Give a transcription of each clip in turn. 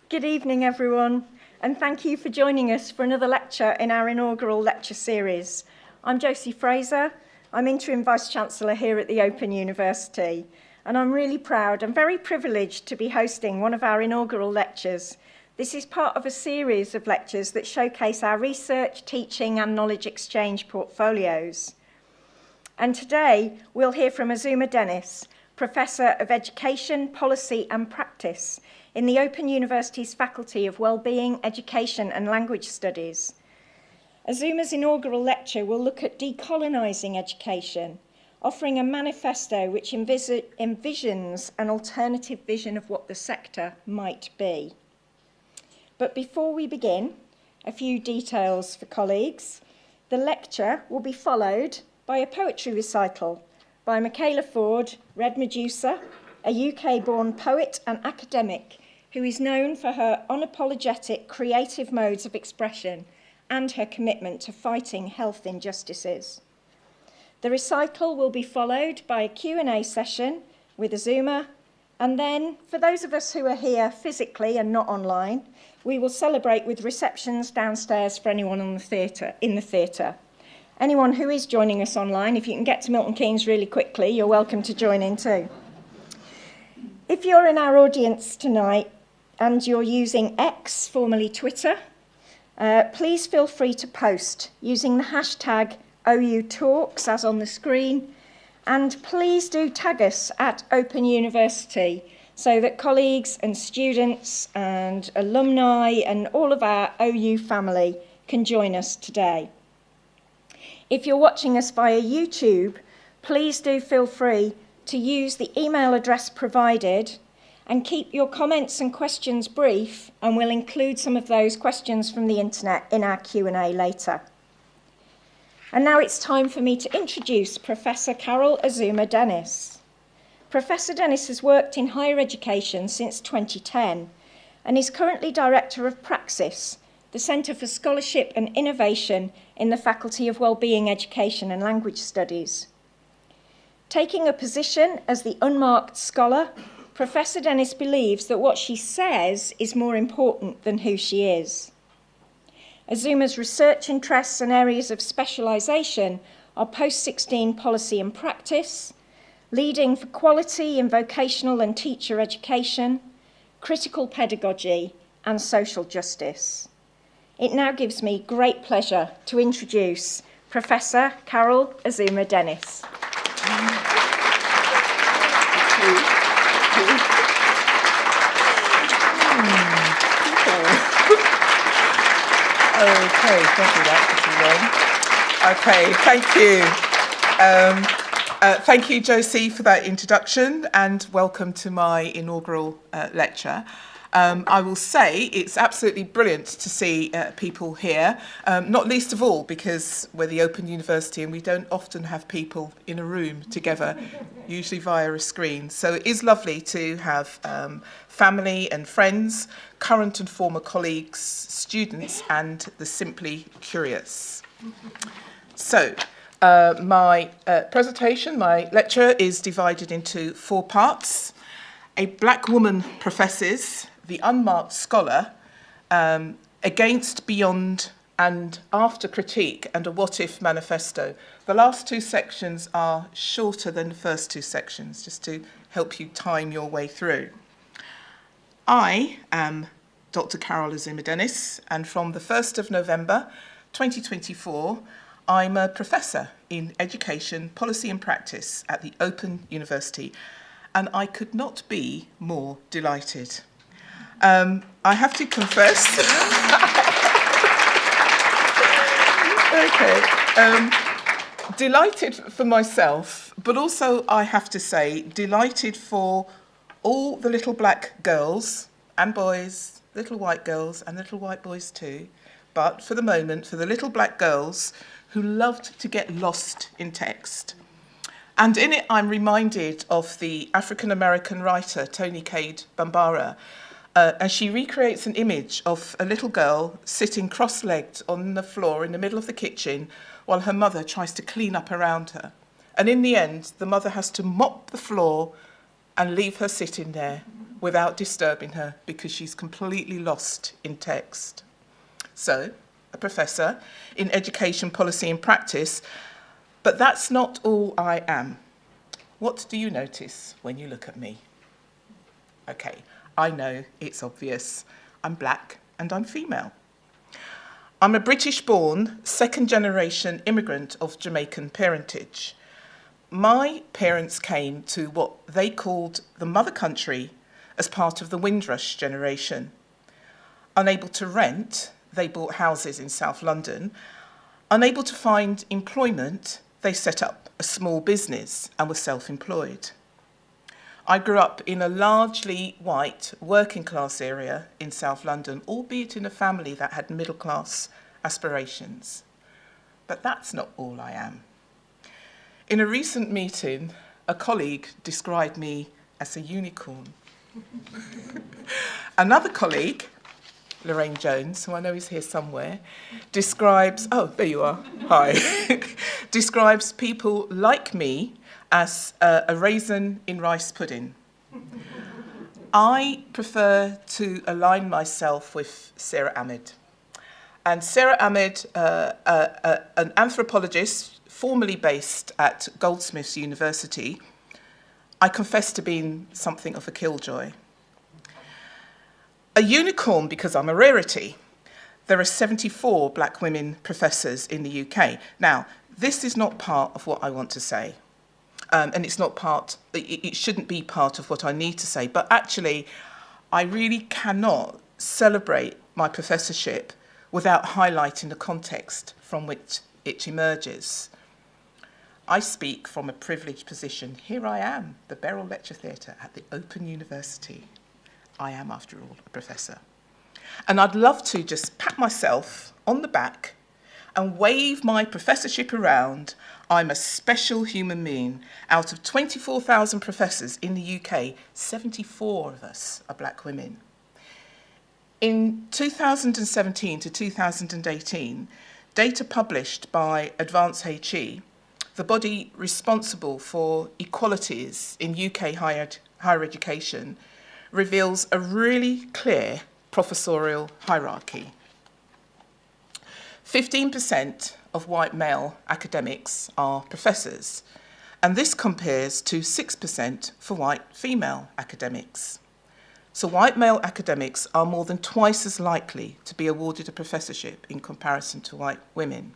Good evening, everyone, and thank you for joining us for another lecture in our inaugural lecture series. I'm Josie Fraser. I'm Interim Vice-Chancellor here at the Open University, and I'm really proud and very privileged to be hosting one of our inaugural lectures. This is part of a series of lectures that showcase our research, teaching, and knowledge exchange portfolios. And today, we'll hear from Azumah Dennis, Professor of Education, Policy and Practice in the Open University's Faculty of Wellbeing, Education and Language Studies. Azumah's inaugural lecture will look at decolonising education, offering a manifesto which envisions an alternative vision of what the sector might be. But before we begin, a few details for colleagues. The lecture will be followed by a poetry recital by Michaela Ford, Red Medusa, a UK-born poet and academic who is known for her unapologetic creative modes of expression and her commitment to fighting health injustices. The recital will be followed by a Q&A session with Azumah, and then, for those of us who are here physically and not online, we will celebrate with receptions downstairs for anyone in the theatre. Anyone who is joining us online, if you can get to Milton Keynes really quickly, you're welcome to join in too. If you're in our audience tonight and you're using X, formerly Twitter, please feel free to post using the hashtag OUTalks as on the screen, and please do tag us at Open University so that colleagues and students and alumni and all of our OU family can join us today. If you're watching us via YouTube, please do feel free to use the email address provided and keep your comments and questions brief, and we'll include some of those questions from the internet in our Q&A later. And now it's time for me to introduce Professor Carol Azumah Dennis. Professor Dennis has worked in higher education since 2010 and is currently Director of Praxis, the Centre for Scholarship and Innovation in the Faculty of Wellbeing, Education and Language Studies. Taking a position as the unmarked scholar, Professor Dennis believes that what she says is more important than who she is. Azumah's research interests and areas of specialisation are post-16 policy and practice, leading for quality in vocational and teacher education, critical pedagogy and social justice. It now gives me great pleasure to introduce Professor Carol Azumah Dennis. Okay, thank you, that. Okay, thank you. Thank you, Josie, for that introduction, and welcome to my inaugural lecture. I will say it's absolutely brilliant to see people here, not least of all because we're the Open University and we don't often have people in a room together, usually via a screen. So it is lovely to have family and friends, current and former colleagues, students, and the simply curious. So my presentation, my lecture, is divided into 4 parts. A black woman professes, the unmarked scholar, against, beyond, and after critique, and a what-if manifesto. The last 2 sections are shorter than the first 2 sections, just to help you time your way through. I am Dr. Carol Azumah Dennis, and from the 1st of November 2024, I'm a professor in education, policy and practice at the Open University, and I could not be more delighted. I have to confess. Delighted for myself, but also I have to say delighted for all the little black girls and boys, little white girls and little white boys too, but for the moment, for the little black girls who loved to get lost in text. And in it, I'm reminded of the African-American writer, Toni Cade Bambara, and she recreates an image of a little girl sitting cross-legged on the floor in the middle of the kitchen while her mother tries to clean up around her. And in the end, the mother has to mop the floor and leave her sitting there without disturbing her because she's completely lost in text. So, a professor in education policy and practice, but that's not all I am. What do you notice when you look at me? Okay, I know it's obvious. I'm black and I'm female. I'm a British-born, second-generation immigrant of Jamaican parentage. My parents came to what they called the mother country as part of the Windrush generation. Unable to rent, they bought houses in South London. Unable to find employment, they set up a small business and were self-employed. I grew up in a largely white working class area in South London, albeit in a family that had middle class aspirations. But that's not all I am. In a recent meeting, a colleague described me as a unicorn. Another colleague, Lorraine Jones, who I know is here somewhere, describes, oh, there you are, hi, describes people like me as a raisin in rice pudding. I prefer to align myself with Sarah Ahmed. And Sarah Ahmed, an anthropologist formerly based at Goldsmiths University, I confess to being something of a killjoy. A unicorn because I'm a rarity. There are 74 black women professors in the UK. Now, this is not part of what I want to say. And it's not part, it shouldn't be part of what I need to say. But actually, I really cannot celebrate my professorship without highlighting the context from which it emerges. I speak from a privileged position. Here I am, the Beryl Lecture Theatre at the Open University. I am, after all, a professor. And I'd love to just pat myself on the back and wave my professorship around. I'm a special human being. Out of 24,000 professors in the UK, 74 of us are black women. In 2017 to 2018, data published by Advance HE, the body responsible for equalities in UK higher education, reveals a really clear professorial hierarchy. 15% of white male academics are professors, and this compares to 6% for white female academics. So white male academics are more than twice as likely to be awarded a professorship in comparison to white women.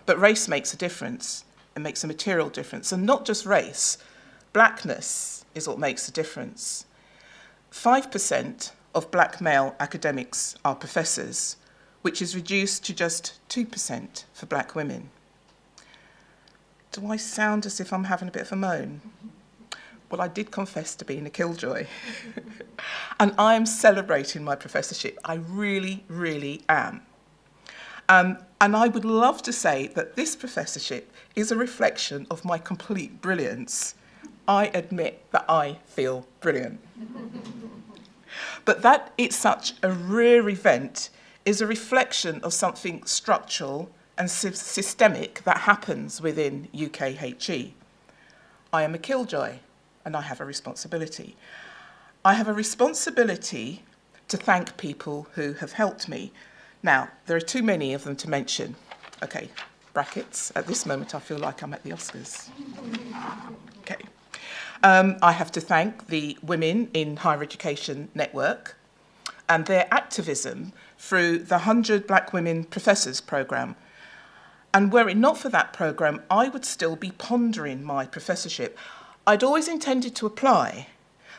But race makes a difference. It makes a material difference. And not just race, blackness is what makes a difference. 5% of black male academics are professors, which is reduced to just 2% for black women. Do I sound as if I'm having a bit of a moan? Well, I did confess to being a killjoy. And I am celebrating my professorship. I really, really am. And I would love to say that this professorship is a reflection of my complete brilliance. I admit that I feel brilliant. But that it's such a rare event is a reflection of something structural and systemic that happens within UKHE. I am a killjoy, and I have a responsibility. I have a responsibility to thank people who have helped me. Now, there are too many of them to mention. Okay, brackets. At this moment, I feel like I'm at the Oscars. Okay. I have to thank the Women in Higher Education Network and their activism through the 100 Black Women Professors programme. And were it not for that programme, I would still be pondering my professorship. I'd always intended to apply,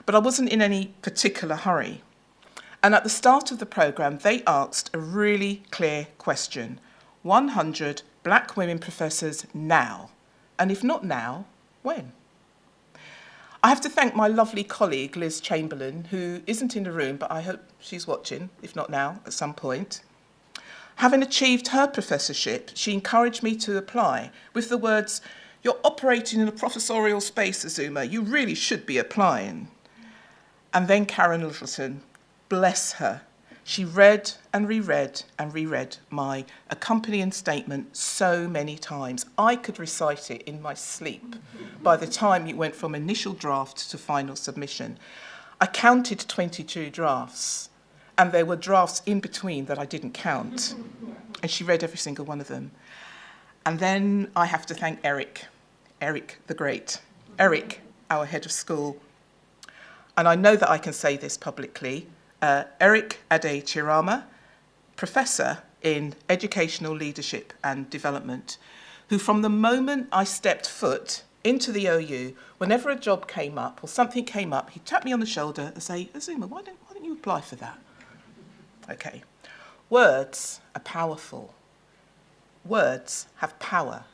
but I wasn't in any particular hurry. And at the start of the programme, they asked a really clear question. 100 black women professors now. And if not now, when? I have to thank my lovely colleague, Liz Chamberlain, who isn't in the room, but I hope she's watching, if not now, at some point. Having achieved her professorship, she encouraged me to apply with the words, "You're operating in a professorial space, Azumah. You really should be applying." And then Karen Littleton, bless her, she read and reread my accompanying statement so many times. I could recite it in my sleep by the time it went from initial draft to final submission. I counted 22 drafts, and there were drafts in between that I didn't count. And she read every single one of them. And then I have to thank Eric the Great. Eric, our head of school. And I know that I can say this publicly. Eric Ade Chirama, professor in educational leadership and development, who from the moment I stepped foot into the OU, whenever a job came up or something came up, he'd tap me on the shoulder and say, Azumah, why don't you apply for that? Okay. Words are powerful. Words have power.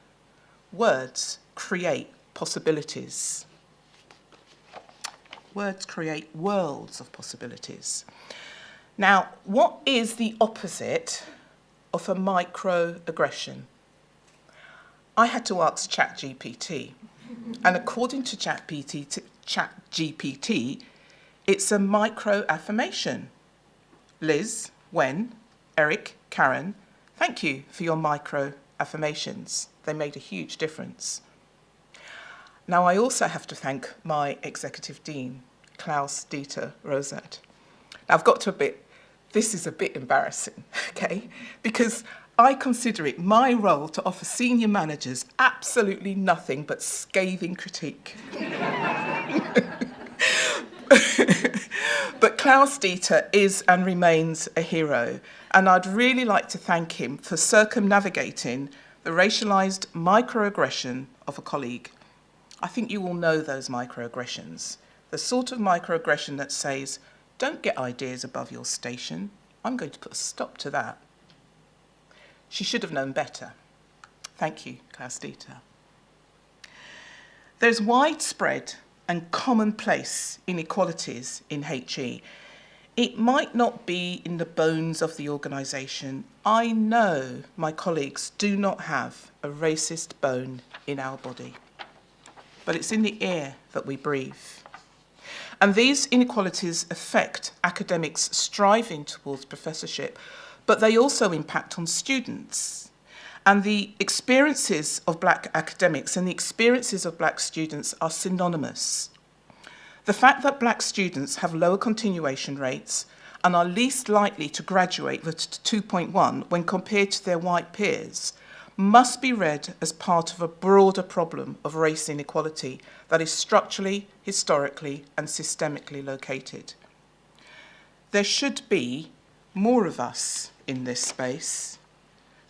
Words create possibilities. Words create worlds of possibilities. Now, what is the opposite of a microaggression? I had to ask ChatGPT, and according to ChatGPT, it's a micro-affirmation. Liz, Wen, Eric, Karen, thank you for your micro-affirmations. They made a huge difference. Now, I also have to thank my executive dean, Klaus-Dieter Rosat. Now, I've got to admit, this is a bit embarrassing, okay? Because I consider it my role to offer senior managers absolutely nothing but scathing critique. But Klaus-Dieter is and remains a hero, and I'd really like to thank him for circumnavigating the racialised microaggression of a colleague. I think you all know those microaggressions, the sort of microaggression that says, don't get ideas above your station. I'm going to put a stop to that. She should have known better. Thank you, Klaus-Dieter. There's widespread and commonplace inequalities in HE. It might not be in the bones of the organisation. I know my colleagues do not have a racist bone in our body, but it's in the air that we breathe. And these inequalities affect academics striving towards professorship, but they also impact on students. And the experiences of black academics and the experiences of black students are synonymous. The fact that black students have lower continuation rates and are least likely to graduate with 2.1 when compared to their white peers must be read as part of a broader problem of race inequality that is structurally, historically, and systemically located. There should be more of us in this space.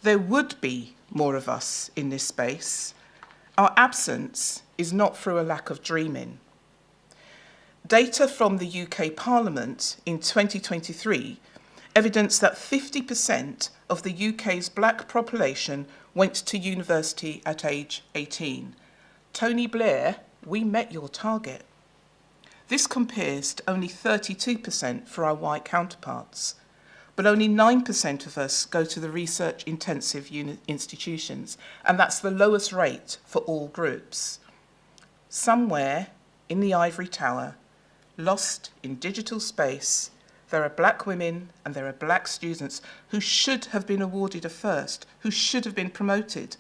There would be more of us in this space. Our absence is not through a lack of dreaming. Data from the UK Parliament in 2023 evidenced that 50% of the UK's black population went to university at age 18. Tony Blair, we met your target. This compares to only 32% for our white counterparts, but only 9% of us go to the research-intensive institutions, and that's the lowest rate for all groups. Somewhere in the ivory tower, lost in digital space, there are black women and there are black students who should have been awarded a first, who should have been promoted,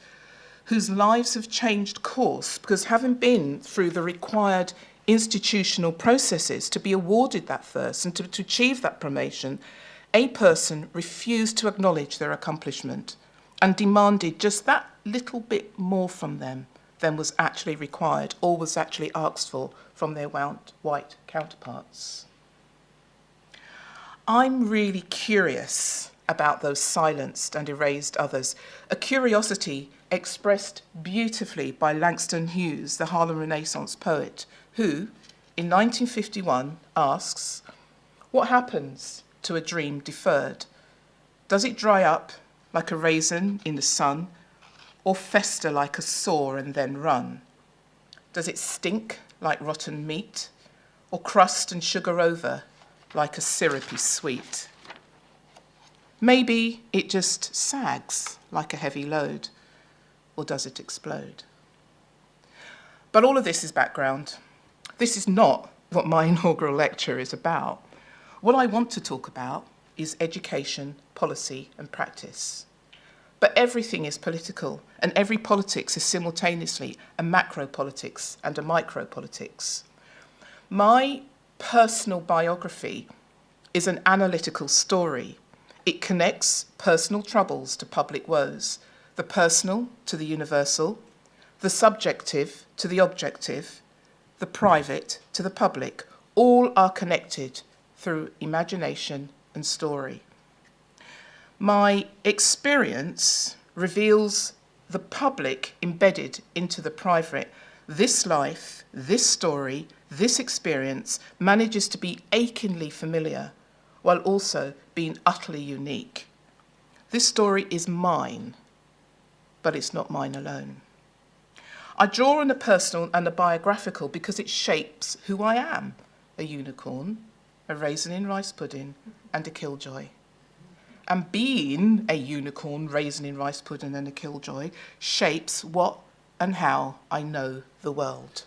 whose lives have changed course because having been through the required institutional processes to be awarded that first and to achieve that promotion, a person refused to acknowledge their accomplishment and demanded just that little bit more from them than was actually required or was actually asked for from their white counterparts. I'm really curious about those silenced and erased others, a curiosity expressed beautifully by Langston Hughes, the Harlem Renaissance poet, who, in 1951, asks, what happens to a dream deferred? Does it dry up like a raisin in the sun, or fester like a sore and then run? Does it stink like rotten meat, or crust and sugar over like a syrupy sweet? Maybe it just sags like a heavy load, or does it explode? But all of this is background. This is not what my inaugural lecture is about. What I want to talk about is education, policy, and practice. But everything is political, and every politics is simultaneously a macro politics and a micro politics. My personal biography is an analytical story. It connects personal troubles to public woes, the personal to the universal, the subjective to the objective, the private to the public. All are connected through imagination and story. My experience reveals the public embedded into the private. This life, this story, this experience manages to be achingly familiar while also being utterly unique. This story is mine, but it's not mine alone. I draw on a personal and a biographical because it shapes who I am: a unicorn, a raisin in rice pudding, and a killjoy. And being a unicorn, raisin in rice pudding, and a killjoy shapes what and how I know the world.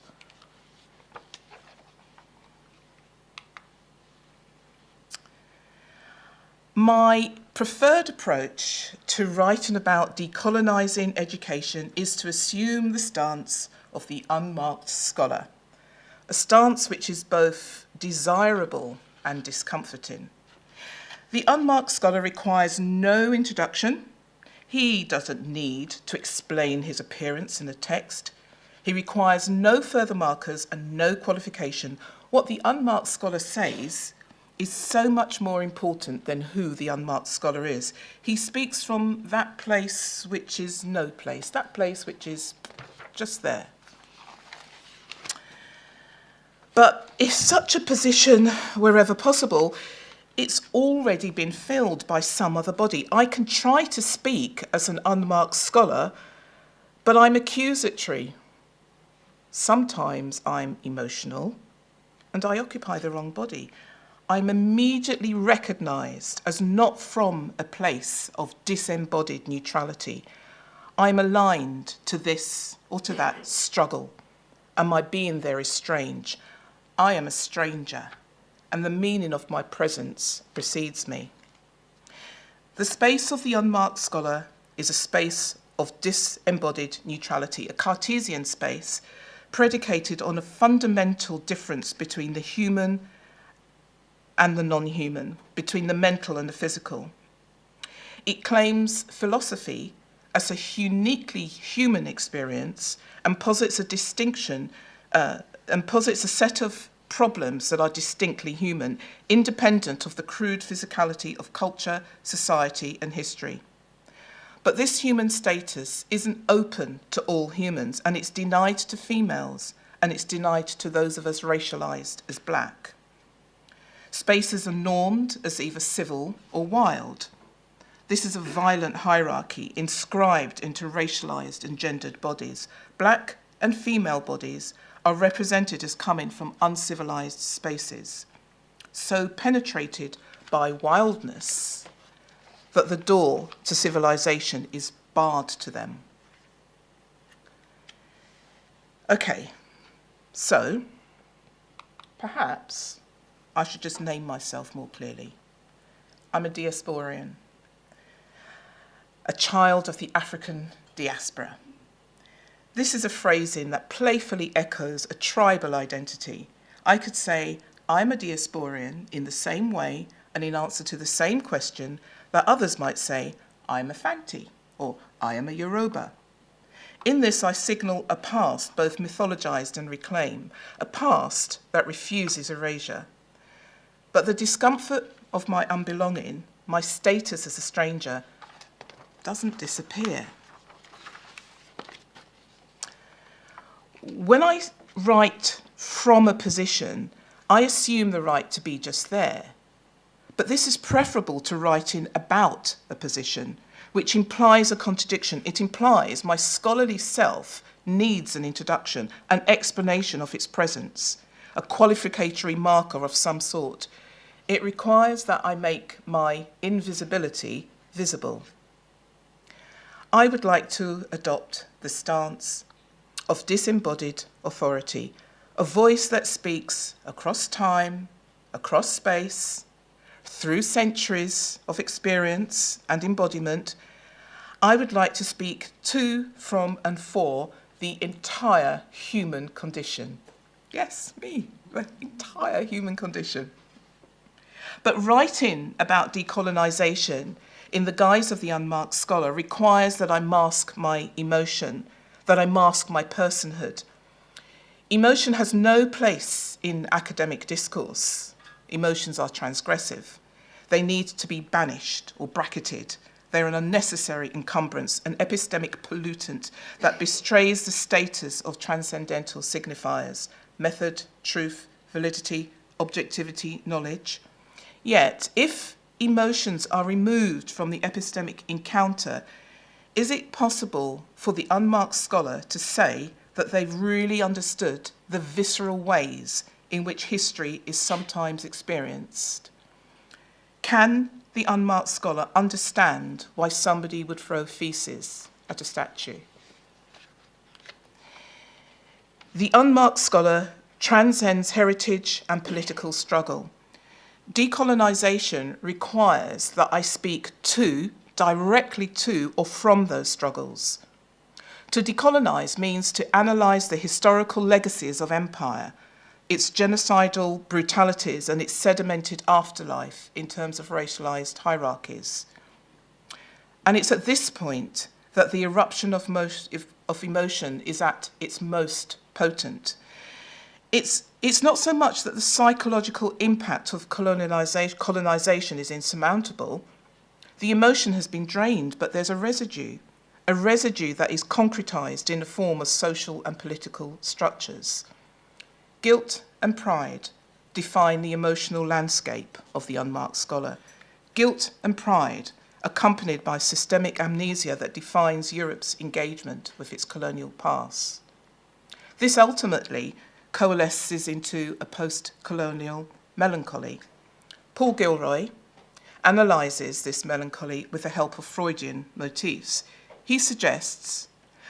My preferred approach to writing about decolonising education is to assume the stance of the unmarked scholar, a stance which is both desirable and discomforting. The unmarked scholar requires no introduction. He doesn't need to explain his appearance in a text. He requires no further markers and no qualification. What the unmarked scholar says is so much more important than who the unmarked scholar is. He speaks from that place which is no place, that place which is just there. But if such a position were ever possible, it's already been filled by some other body. I can try to speak as an unmarked scholar, but I'm accusatory. Sometimes I'm emotional, and I occupy the wrong body. I'm immediately recognised as not from a place of disembodied neutrality. I'm aligned to this or to that struggle, and my being there is strange. I am a stranger, and the meaning of my presence precedes me. The space of the unmarked scholar is a space of disembodied neutrality, a Cartesian space predicated on a fundamental difference between the human and the non-human, between the mental and the physical. It claims philosophy as a uniquely human experience and posits a distinction, and posits a set of problems that are distinctly human, independent of the crude physicality of culture, society, and history. But this human status isn't open to all humans, and it's denied to females, and it's denied to those of us racialised as black. Spaces are normed as either civil or wild. This is a violent hierarchy inscribed into racialised and gendered bodies. Black and female bodies are represented as coming from uncivilised spaces, so penetrated by wildness that the door to civilisation is barred to them. Okay, so perhaps I should just name myself more clearly. I'm a diasporian, a child of the African diaspora. This is a phrasing that playfully echoes a tribal identity. I could say, I'm a diasporian in the same way and in answer to the same question that others might say, I'm a Fanti, or I am a Yoruba. In this, I signal a past both mythologized and reclaimed, a past that refuses erasure. But the discomfort of my unbelonging, my status as a stranger, doesn't disappear. When I write from a position, I assume the right to be just there. But this is preferable to writing about a position, which implies a contradiction. It implies my scholarly self needs an introduction, an explanation of its presence, a qualificatory marker of some sort. It requires that I make my invisibility visible. I would like to adopt the stance of disembodied authority, a voice that speaks across time, across space, through centuries of experience and embodiment. I would like to speak to, from, and for the entire human condition. Yes, me, the entire human condition. But writing about decolonisation in the guise of the unmarked scholar requires that I mask my emotion, that I mask my personhood. Emotion has no place in academic discourse. Emotions are transgressive. They need to be banished or bracketed. They're an unnecessary encumbrance, an epistemic pollutant that bestrays the status of transcendental signifiers, method, truth, validity, objectivity, knowledge. Yet, if emotions are removed from the epistemic encounter, is it possible for the unmarked scholar to say that they've really understood the visceral ways in which history is sometimes experienced? Can the unmarked scholar understand why somebody would throw feces at a statue? The unmarked scholar transcends heritage and political struggle. Decolonisation requires that I speak directly to or from those struggles. To decolonise means to analyse the historical legacies of empire, its genocidal brutalities and its sedimented afterlife in terms of racialised hierarchies. And it's at this point that the eruption of emotion is at its most potent. It's not so much that the psychological impact of colonisation is insurmountable. The emotion has been drained, but there's a residue that is concretised in the form of social and political structures. Guilt and pride define the emotional landscape of the unmarked scholar. Guilt and pride, accompanied by systemic amnesia that defines Europe's engagement with its colonial past. This ultimately coalesces into a post-colonial melancholy. Paul Gilroy analyses this melancholy with the help of Freudian motifs. He suggests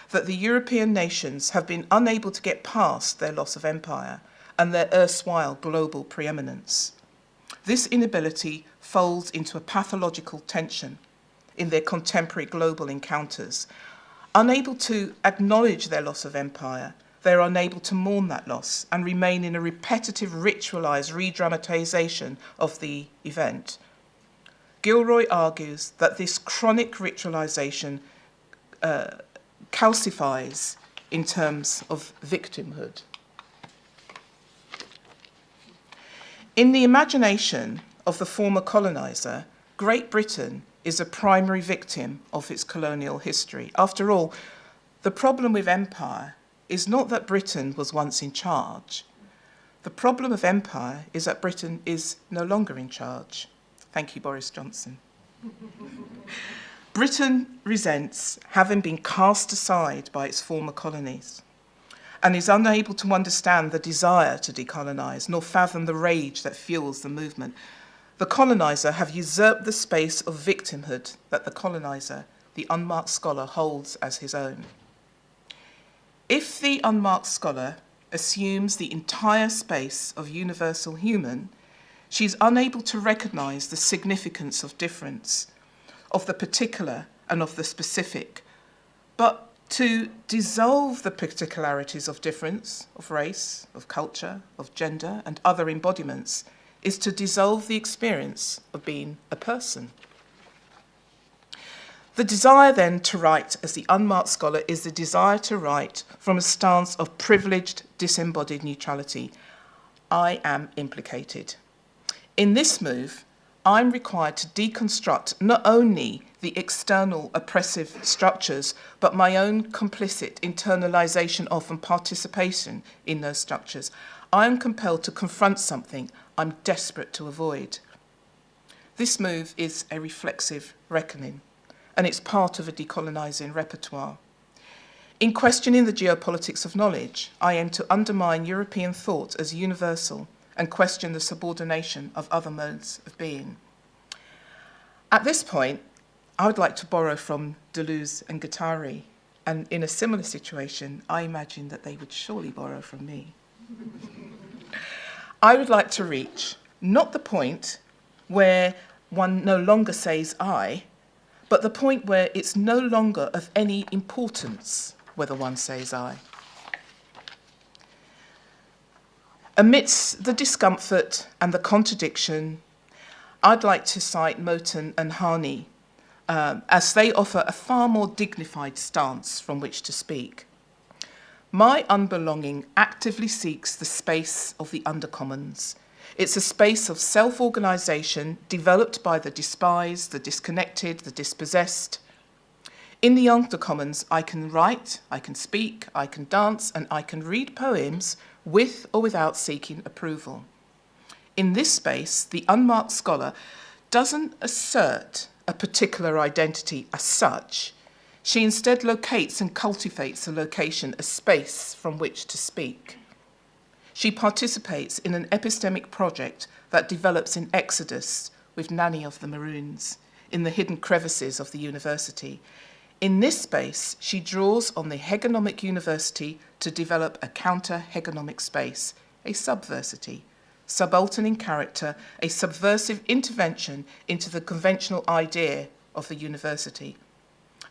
that the European nations have been unable to get past their loss of empire and their erstwhile global preeminence. This inability folds into a pathological tension in their contemporary global encounters. Unable to acknowledge their loss of empire, they are unable to mourn that loss and remain in a repetitive, ritualised re-dramatisation of the event. Gilroy argues that this chronic ritualisation calcifies in terms of victimhood. In the imagination of the former coloniser, Great Britain is a primary victim of its colonial history. After all, the problem with empire is not that Britain was once in charge. The problem of empire is that Britain is no longer in charge. Thank you, Boris Johnson. Britain resents having been cast aside by its former colonies and is unable to understand the desire to decolonise, nor fathom the rage that fuels the movement. The coloniser have usurped the space of victimhood that the coloniser, the unmarked scholar, holds as his own. If the unmarked scholar assumes the entire space of universal human, she is unable to recognise the significance of difference, of the particular and of the specific, but to dissolve the particularities of difference, of race, of culture, of gender, and other embodiments, is to dissolve the experience of being a person. The desire then to write as the unmarked scholar is the desire to write from a stance of privileged, disembodied neutrality. I am implicated. In this move, I'm required to deconstruct not only the external oppressive structures, but my own complicit internalisation of and participation in those structures. I am compelled to confront something I'm desperate to avoid. This move is a reflexive reckoning, and it's part of a decolonising repertoire. In questioning the geopolitics of knowledge, I aim to undermine European thought as universal and question the subordination of other modes of being. At this point, I would like to borrow from Deleuze and Guattari, and in a similar situation, I imagine that they would surely borrow from me. I would like to reach not the point where one no longer says I, but the point where it's no longer of any importance whether one says I. Amidst the discomfort and the contradiction, I'd like to cite Moten and Hani, as they offer a far more dignified stance from which to speak. My unbelonging actively seeks the space of the undercommons. It's a space of self-organisation developed by the despised, the disconnected, the dispossessed. In the undercommons, I can write, I can speak, I can dance, and I can read poems with or without seeking approval. In this space, the unmarked scholar doesn't assert a particular identity as such. She instead locates and cultivates a location, a space from which to speak. She participates in an epistemic project that develops in Exodus with Nanny of the Maroons, in the hidden crevices of the university. In this space, she draws on the hegemonic university to develop a counter-hegemonic space, a subversity, subaltern in character, a subversive intervention into the conventional idea of the university.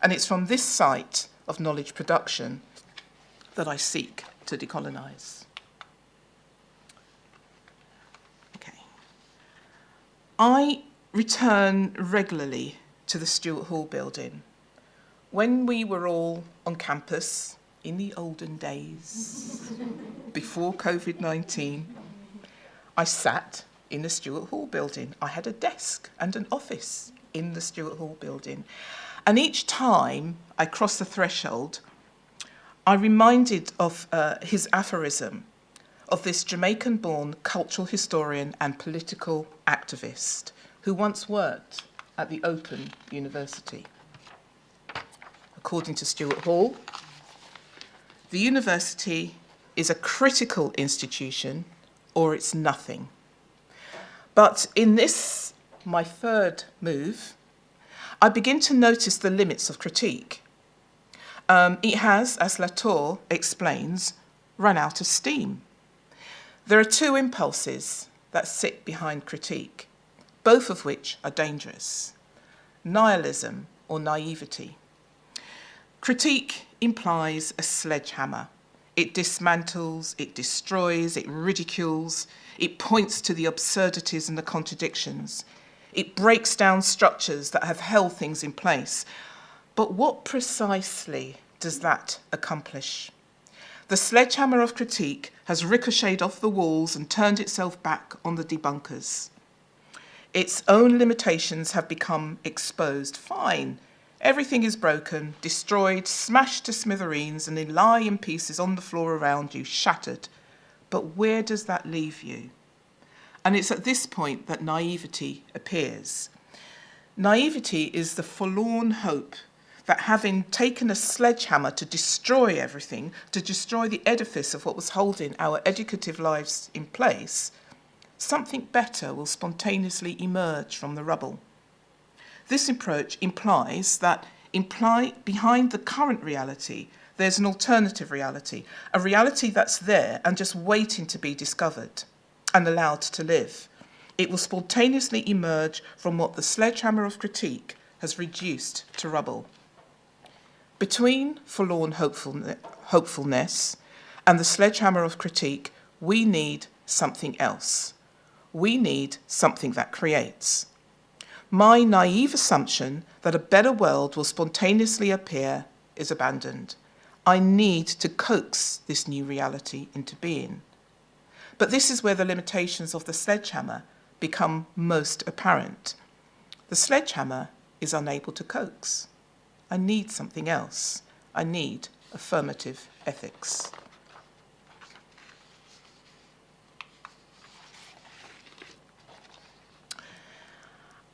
And it's from this site of knowledge production that I seek to decolonise. Okay. I return regularly to the Stuart Hall building. When we were all on campus in the olden days, before COVID-19, I sat in the Stuart Hall building. I had a desk and an office in the Stuart Hall building. And each time I crossed the threshold, I reminded of his aphorism of this Jamaican-born cultural historian and political activist who once worked at the Open University. According to Stuart Hall, the university is a critical institution or it's nothing. But in this, my third move, I begin to notice the limits of critique. It has, as Latour explains, run out of steam. There are two impulses that sit behind critique, both of which are dangerous: nihilism or naivety. Critique implies a sledgehammer. It dismantles, it destroys, it ridicules, it points to the absurdities and the contradictions. It breaks down structures that have held things in place. But what precisely does that accomplish? The sledgehammer of critique has ricocheted off the walls and turned itself back on the debunkers. Its own limitations have become exposed. Fine. Everything is broken, destroyed, smashed to smithereens, and they lie in pieces on the floor around you, shattered. But where does that leave you? And it's at this point that naivety appears. Naivety is the forlorn hope that having taken a sledgehammer to destroy everything, to destroy the edifice of what was holding our educative lives in place, something better will spontaneously emerge from the rubble. This approach implies that behind the current reality, there's an alternative reality, a reality that's there and just waiting to be discovered and allowed to live. It will spontaneously emerge from what the sledgehammer of critique has reduced to rubble. Between forlorn hopefulness and the sledgehammer of critique, we need something else. We need something that creates. My naive assumption that a better world will spontaneously appear is abandoned. I need to coax this new reality into being. But this is where the limitations of the sledgehammer become most apparent. The sledgehammer is unable to coax. I need something else. I need affirmative ethics.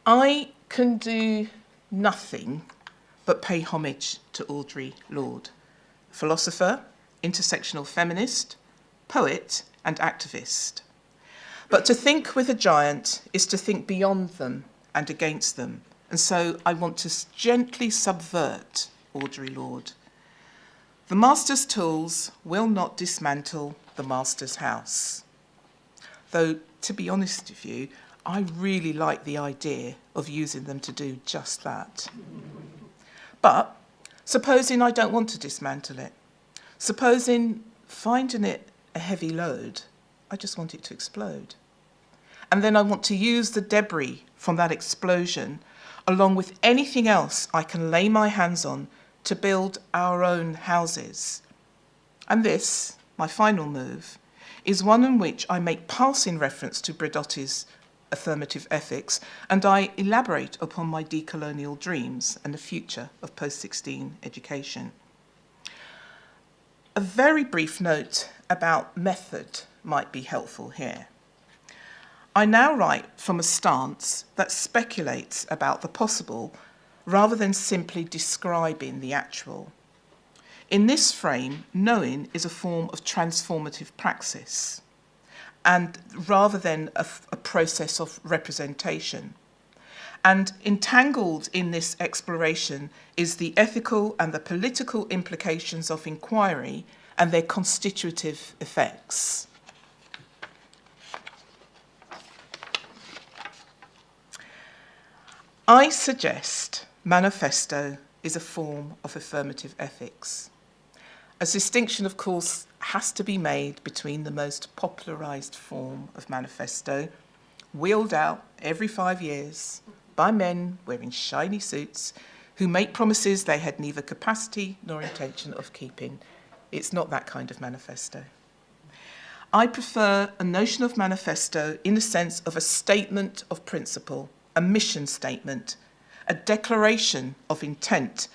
I can do nothing but pay homage to Audre Lorde, philosopher, intersectional feminist, poet, and activist. But to think with a giant is to think beyond them and against them. And so I want to gently subvert Audre Lorde. The master's tools will not dismantle the master's house. Though, to be honest with you, I really like the idea of using them to do just that. But supposing I don't want to dismantle it, supposing finding it a heavy load, I just want it to explode. And then I want to use the debris from that explosion, along with anything else I can lay my hands on, to build our own houses. And this, my final move, is one in which I make passing reference to Bradotti's affirmative ethics, and I elaborate upon my decolonial dreams and the future of post-16 education. A very brief note about method might be helpful here. I now write from a stance that speculates about the possible rather than simply describing the actual. In this frame, knowing is a form of transformative praxis, and rather than a process of representation. And entangled in this exploration is the ethical and the political implications of inquiry and their constitutive effects. I suggest manifesto is a form of affirmative ethics. A distinction, of course, has to be made between the most popularised form of manifesto, wheeled out every 5 years by men wearing shiny suits who make promises they had neither capacity nor intention of keeping. It's not that kind of manifesto. I prefer a notion of manifesto in the sense of a statement of principle, a mission statement, a declaration of intent,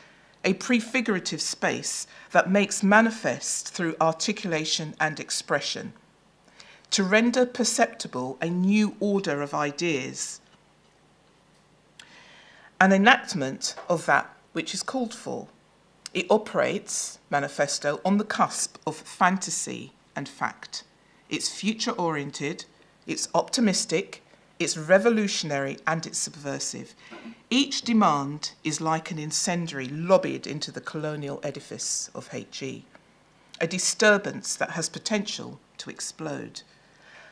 a prefigurative space that makes manifest through articulation and expression, to render perceptible a new order of ideas, an enactment of that which is called for. It operates, manifesto, on the cusp of fantasy and fact. It's future-oriented, it's optimistic, it's revolutionary, and it's subversive. Each demand is like an incendiary lobbied into the colonial edifice of HE, a disturbance that has potential to explode.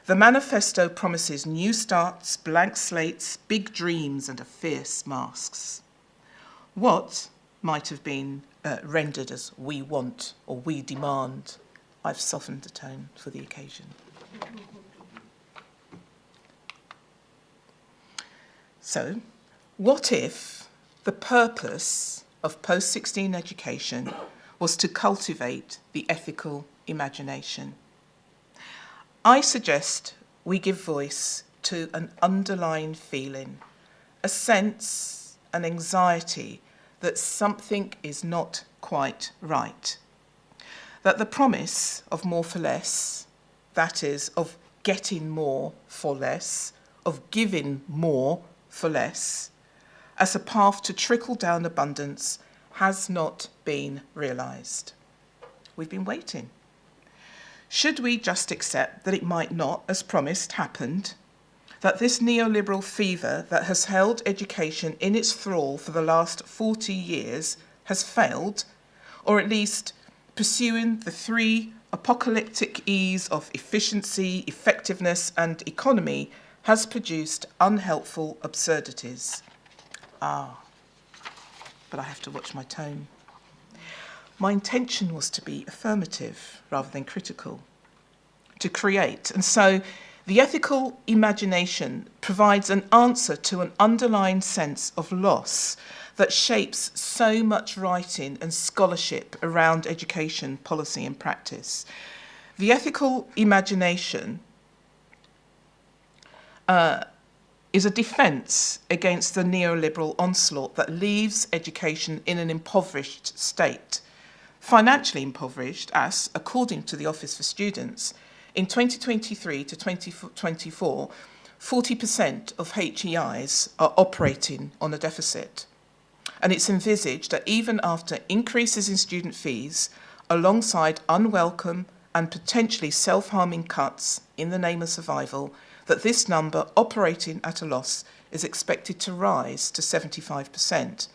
The manifesto promises new starts, blank slates, big dreams, and fierce masks. What might have been rendered as we want or we demand, I've softened the tone for the occasion. So, what if the purpose of post-16 education was to cultivate the ethical imagination? I suggest we give voice to an underlying feeling, a sense, an anxiety that something is not quite right. That the promise of more for less, that is, of getting more for less, of giving more for less, as a path to trickle-down abundance, has not been realised. We've been waiting. Should we just accept that it might not, as promised, happened? That this neoliberal fever that has held education in its thrall for the last 40 years has failed, or at least pursuing the 3 apocalyptic E's of efficiency, effectiveness, and economy has produced unhelpful absurdities. But I have to watch my tone. My intention was to be affirmative rather than critical, to create. And so the ethical imagination provides an answer to an underlying sense of loss that shapes so much writing and scholarship around education, policy, and practice. The ethical imagination is a defence against the neoliberal onslaught that leaves education in an impoverished state. Financially impoverished as, according to the Office for Students, in 2023 to 2024, 40% of HEIs are operating on a deficit. And it's envisaged that even after increases in student fees, alongside unwelcome and potentially self-harming cuts in the name of survival, that this number operating at a loss is expected to rise to 75%.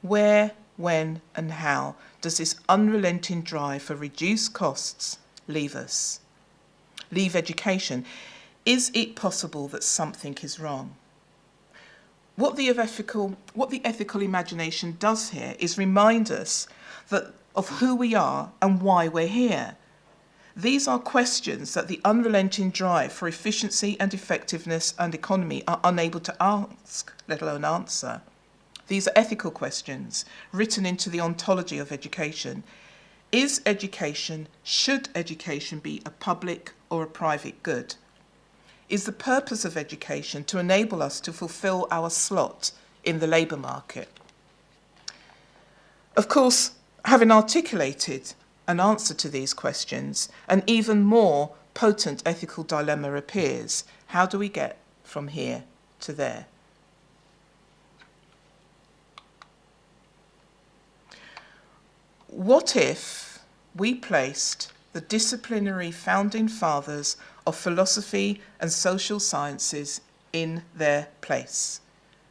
Where, when, and how does this unrelenting drive for reduced costs leave us? Leave education? Is it possible that something is wrong? What the ethical imagination does here is remind us of who we are and why we're here. These are questions that the unrelenting drive for efficiency and effectiveness and economy are unable to ask, let alone answer. These are ethical questions written into the ontology of education. Should education be a public or a private good? Is the purpose of education to enable us to fulfill our slot in the labour market? Of course, having articulated an answer to these questions, an even more potent ethical dilemma appears. How do we get from here to there? What if we placed the disciplinary founding fathers of philosophy and social sciences in their place,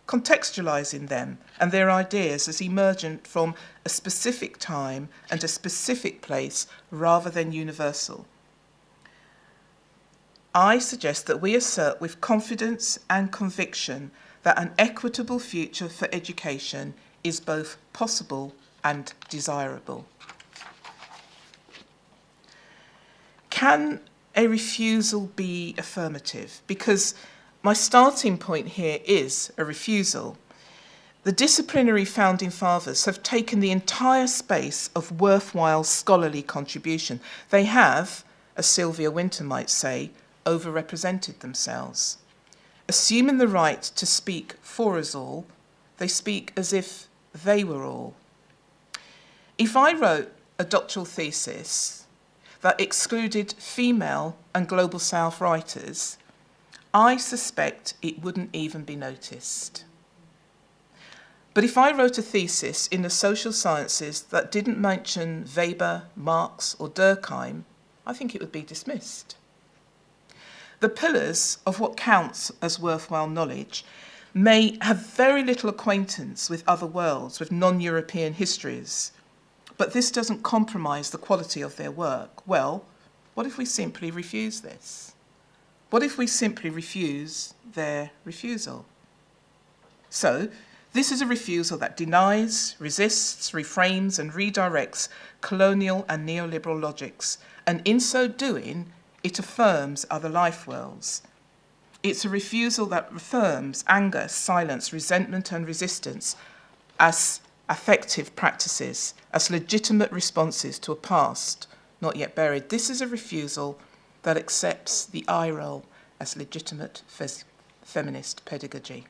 contextualising them and their ideas as emergent from a specific time and a specific place rather than universal? I suggest that we assert with confidence and conviction that an equitable future for education is both possible and desirable. Can a refusal be affirmative? Because my starting point here is a refusal. The disciplinary founding fathers have taken the entire space of worthwhile scholarly contribution. They have, as Sylvia Wynter might say, overrepresented themselves. Assuming the right to speak for us all, they speak as if they were all. If I wrote a doctoral thesis that excluded female and Global South writers, I suspect it wouldn't even be noticed. But if I wrote a thesis in the social sciences that didn't mention Weber, Marx, or Durkheim, I think it would be dismissed. The pillars of what counts as worthwhile knowledge may have very little acquaintance with other worlds, with non-European histories, but this doesn't compromise the quality of their work. Well, what if we simply refuse this? What if we simply refuse their refusal? So, this is a refusal that denies, resists, reframes, and redirects colonial and neoliberal logics, and in so doing, it affirms other life worlds. It's a refusal that affirms anger, silence, resentment, and resistance as affective practices, as legitimate responses to a past not yet buried. This is a refusal that accepts the eye roll as legitimate feminist pedagogy.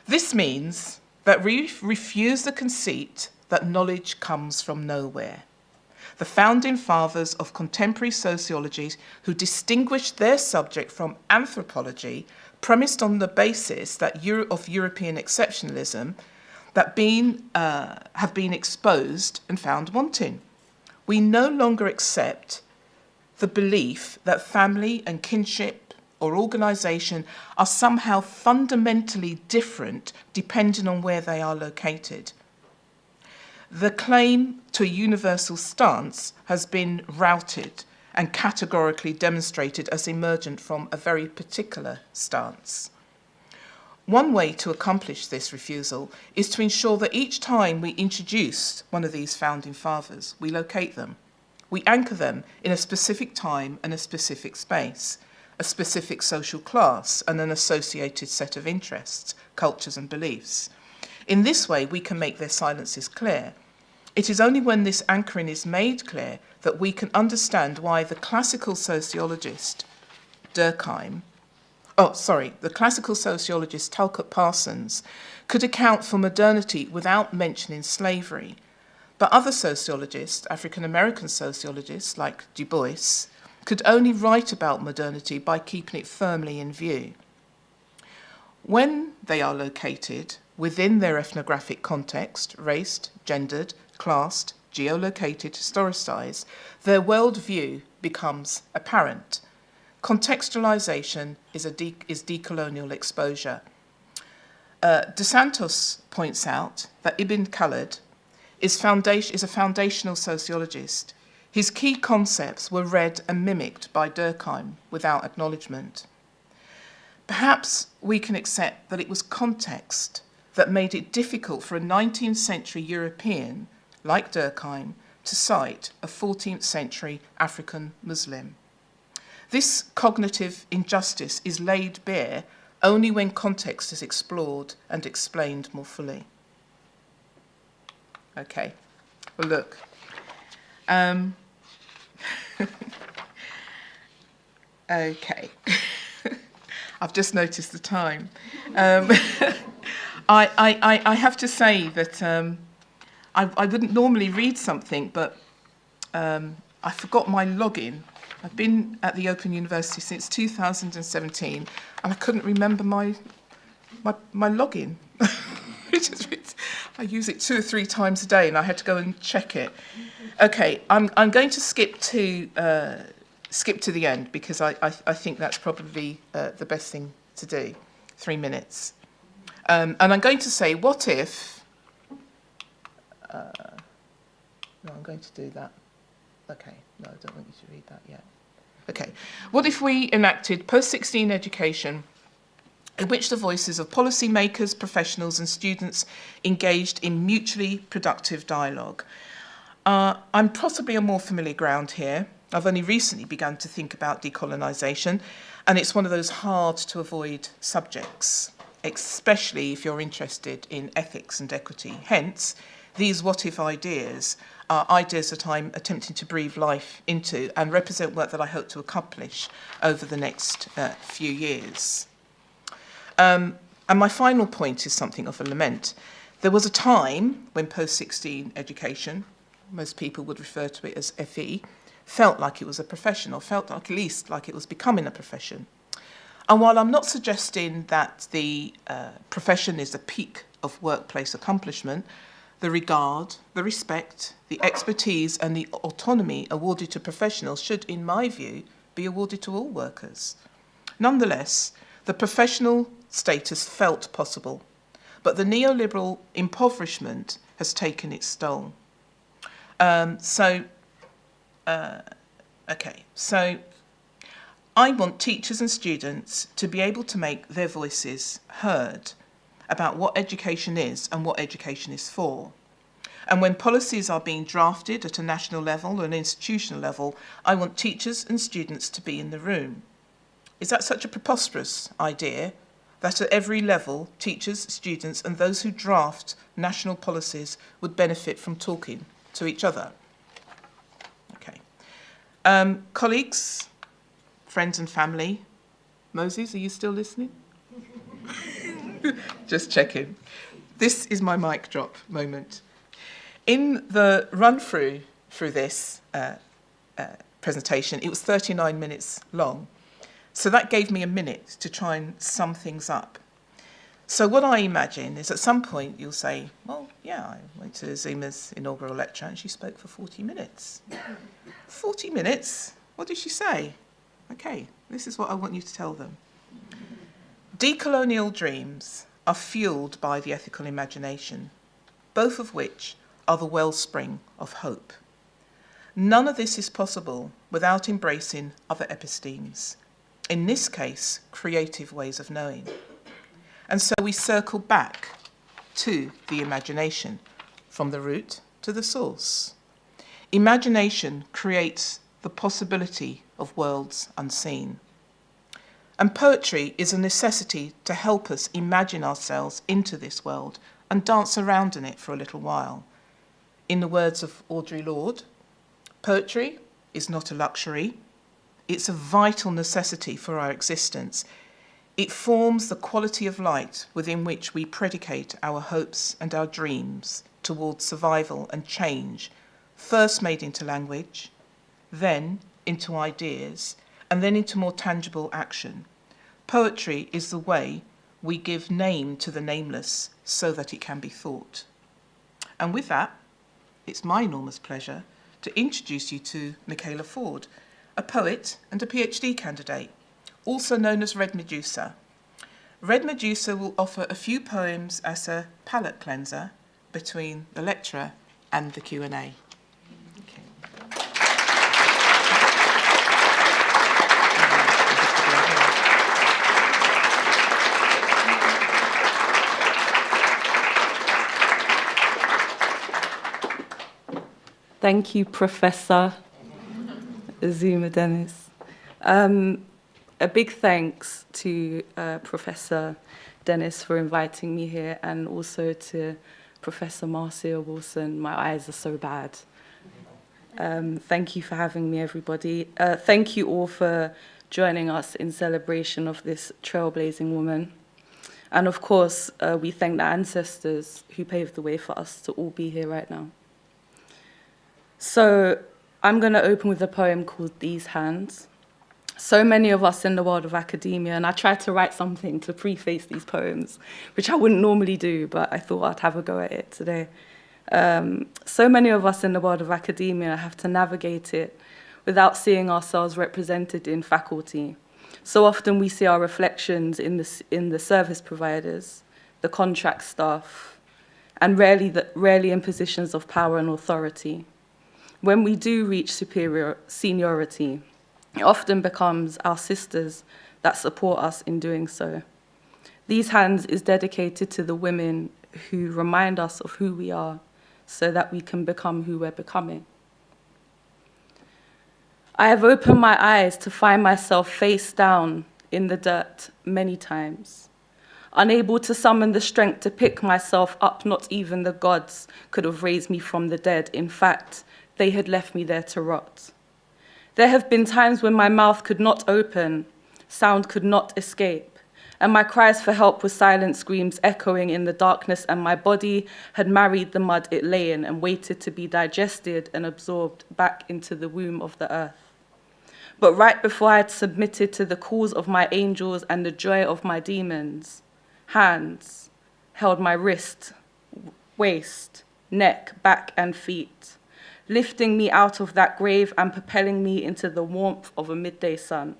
This means that we refuse the conceit that knowledge comes from nowhere. The founding fathers of contemporary sociology, who distinguished their subject from anthropology, premised on the basis that of European exceptionalism that have been exposed and found wanting. We no longer accept the belief that family and kinship or organisation are somehow fundamentally different depending on where they are located. The claim to a universal stance has been routed and categorically demonstrated as emergent from a very particular stance. One way to accomplish this refusal is to ensure that each time we introduce one of these founding fathers, we locate them. We anchor them in a specific time and a specific space, a specific social class and an associated set of interests, cultures and beliefs. In this way, we can make their silences clear. It is only when this anchoring is made clear that we can understand why the classical sociologist the classical sociologist Talcott Parsons could account for modernity without mentioning slavery. But other sociologists, African-American sociologists like Du Bois, could only write about modernity by keeping it firmly in view. When they are located within their ethnographic context, raced, gendered, classed, geolocated, historicised, their worldview becomes apparent. Contextualisation is decolonial exposure. De Santos points out that Ibn Khaldun is a foundational sociologist. His key concepts were read and mimicked by Durkheim without acknowledgement. Perhaps we can accept that it was context that made it difficult for a 19th century European, like Durkheim, to cite a 14th century African Muslim. This cognitive injustice is laid bare only when context is explored and explained more fully. Okay, well look. Okay, I've just noticed the time. I have to say that I wouldn't normally read something, but I forgot my login. I've been at the Open University since 2017, and I couldn't remember my login. I use it 2 or 3 times a day, and I had to go and check it. Okay, I'm going to skip to the end because I think that's probably the best thing to do. 3 minutes, and I'm going to say, what if? No, I'm going to do that. Okay, no, I don't want you to read that yet. Okay, what if we enacted post-16 education in which the voices of policymakers, professionals and students engaged in mutually productive dialogue? I'm possibly on more familiar ground here. I've only recently begun to think about decolonisation, and it's one of those hard to avoid subjects, especially if you're interested in ethics and equity. Hence, these what-if ideas are ideas that I'm attempting to breathe life into and represent work that I hope to accomplish over the next few years. And my final point is something of a lament. There was a time when post-16 education, most people would refer to it as FE, felt like it was a profession, or felt like, at least like it was becoming a profession. And while I'm not suggesting that the profession is the peak of workplace accomplishment, the regard, the respect, the expertise and the autonomy awarded to professionals should, in my view, be awarded to all workers. Nonetheless, the professional status felt possible, but the neoliberal impoverishment has taken its toll. So I want teachers and students to be able to make their voices heard about what education is and what education is for. And when policies are being drafted at a national level or an institutional level, I want teachers and students to be in the room. Is that such a preposterous idea that at every level, teachers, students and those who draft national policies would benefit from talking to each other? Okay. Colleagues, friends and family, Moses, are you still listening? Just checking. This is my mic drop moment. In the run-through this presentation, it was 39 minutes long. So that gave me a minute to try and sum things up. So what I imagine is at some point you'll say, well, yeah, I went to Azumah's inaugural lecture and she spoke for 40 minutes. 40 minutes? What did she say? Okay, this is what I want you to tell them. Decolonial dreams are fueled by the ethical imagination, both of which are the wellspring of hope. None of this is possible without embracing other epistemes, in this case, creative ways of knowing. And so we circle back to the imagination, from the root to the source. Imagination creates the possibility of worlds unseen. And poetry is a necessity to help us imagine ourselves into this world and dance around in it for a little while. In the words of Audre Lorde, poetry is not a luxury, it's a vital necessity for our existence. It forms the quality of light within which we predicate our hopes and our dreams towards survival and change, first made into language, then into ideas, and then into more tangible action. Poetry is the way we give name to the nameless so that it can be thought. And with that, it's my enormous pleasure to introduce you to Michaela Ford, a poet and a PhD candidate, also known as Red Medusa. Red Medusa will offer a few poems as a palate cleanser between the lecture and the Q&A. Thank you, Professor Azumah Dennis. A big thanks to Professor Dennis for inviting me here, and also to Professor Marcia Wilson. My eyes are so bad. Thank you for having me, everybody. Thank you all for joining us in celebration of this trailblazing woman. And of course, we thank the ancestors who paved the way for us to all be here right now. So I'm going to open with a poem called These Hands. So many of us in the world of academia, and I tried to write something to preface these poems, which I wouldn't normally do, but I thought I'd have a go at it today. So many of us in the world of academia have to navigate it without seeing ourselves represented in faculty. So often we see our reflections in the service providers, the contract staff, and rarely in positions of power and authority. When we do reach seniority, it often becomes our sisters that support us in doing so. These Hands is dedicated to the women who remind us of who we are so that we can become who we're becoming. I have opened my eyes to find myself face down in the dirt many times. Unable to summon the strength to pick myself up, not even the gods could have raised me from the dead. In fact, they had left me there to rot. There have been times when my mouth could not open, sound could not escape, and my cries for help were silent screams echoing in the darkness, and my body had married the mud it lay in and waited to be digested and absorbed back into the womb of the earth. But right before I had submitted to the calls of my angels and the joy of my demons, hands held my wrist, waist, neck, back, and feet, lifting me out of that grave and propelling me into the warmth of a midday sun.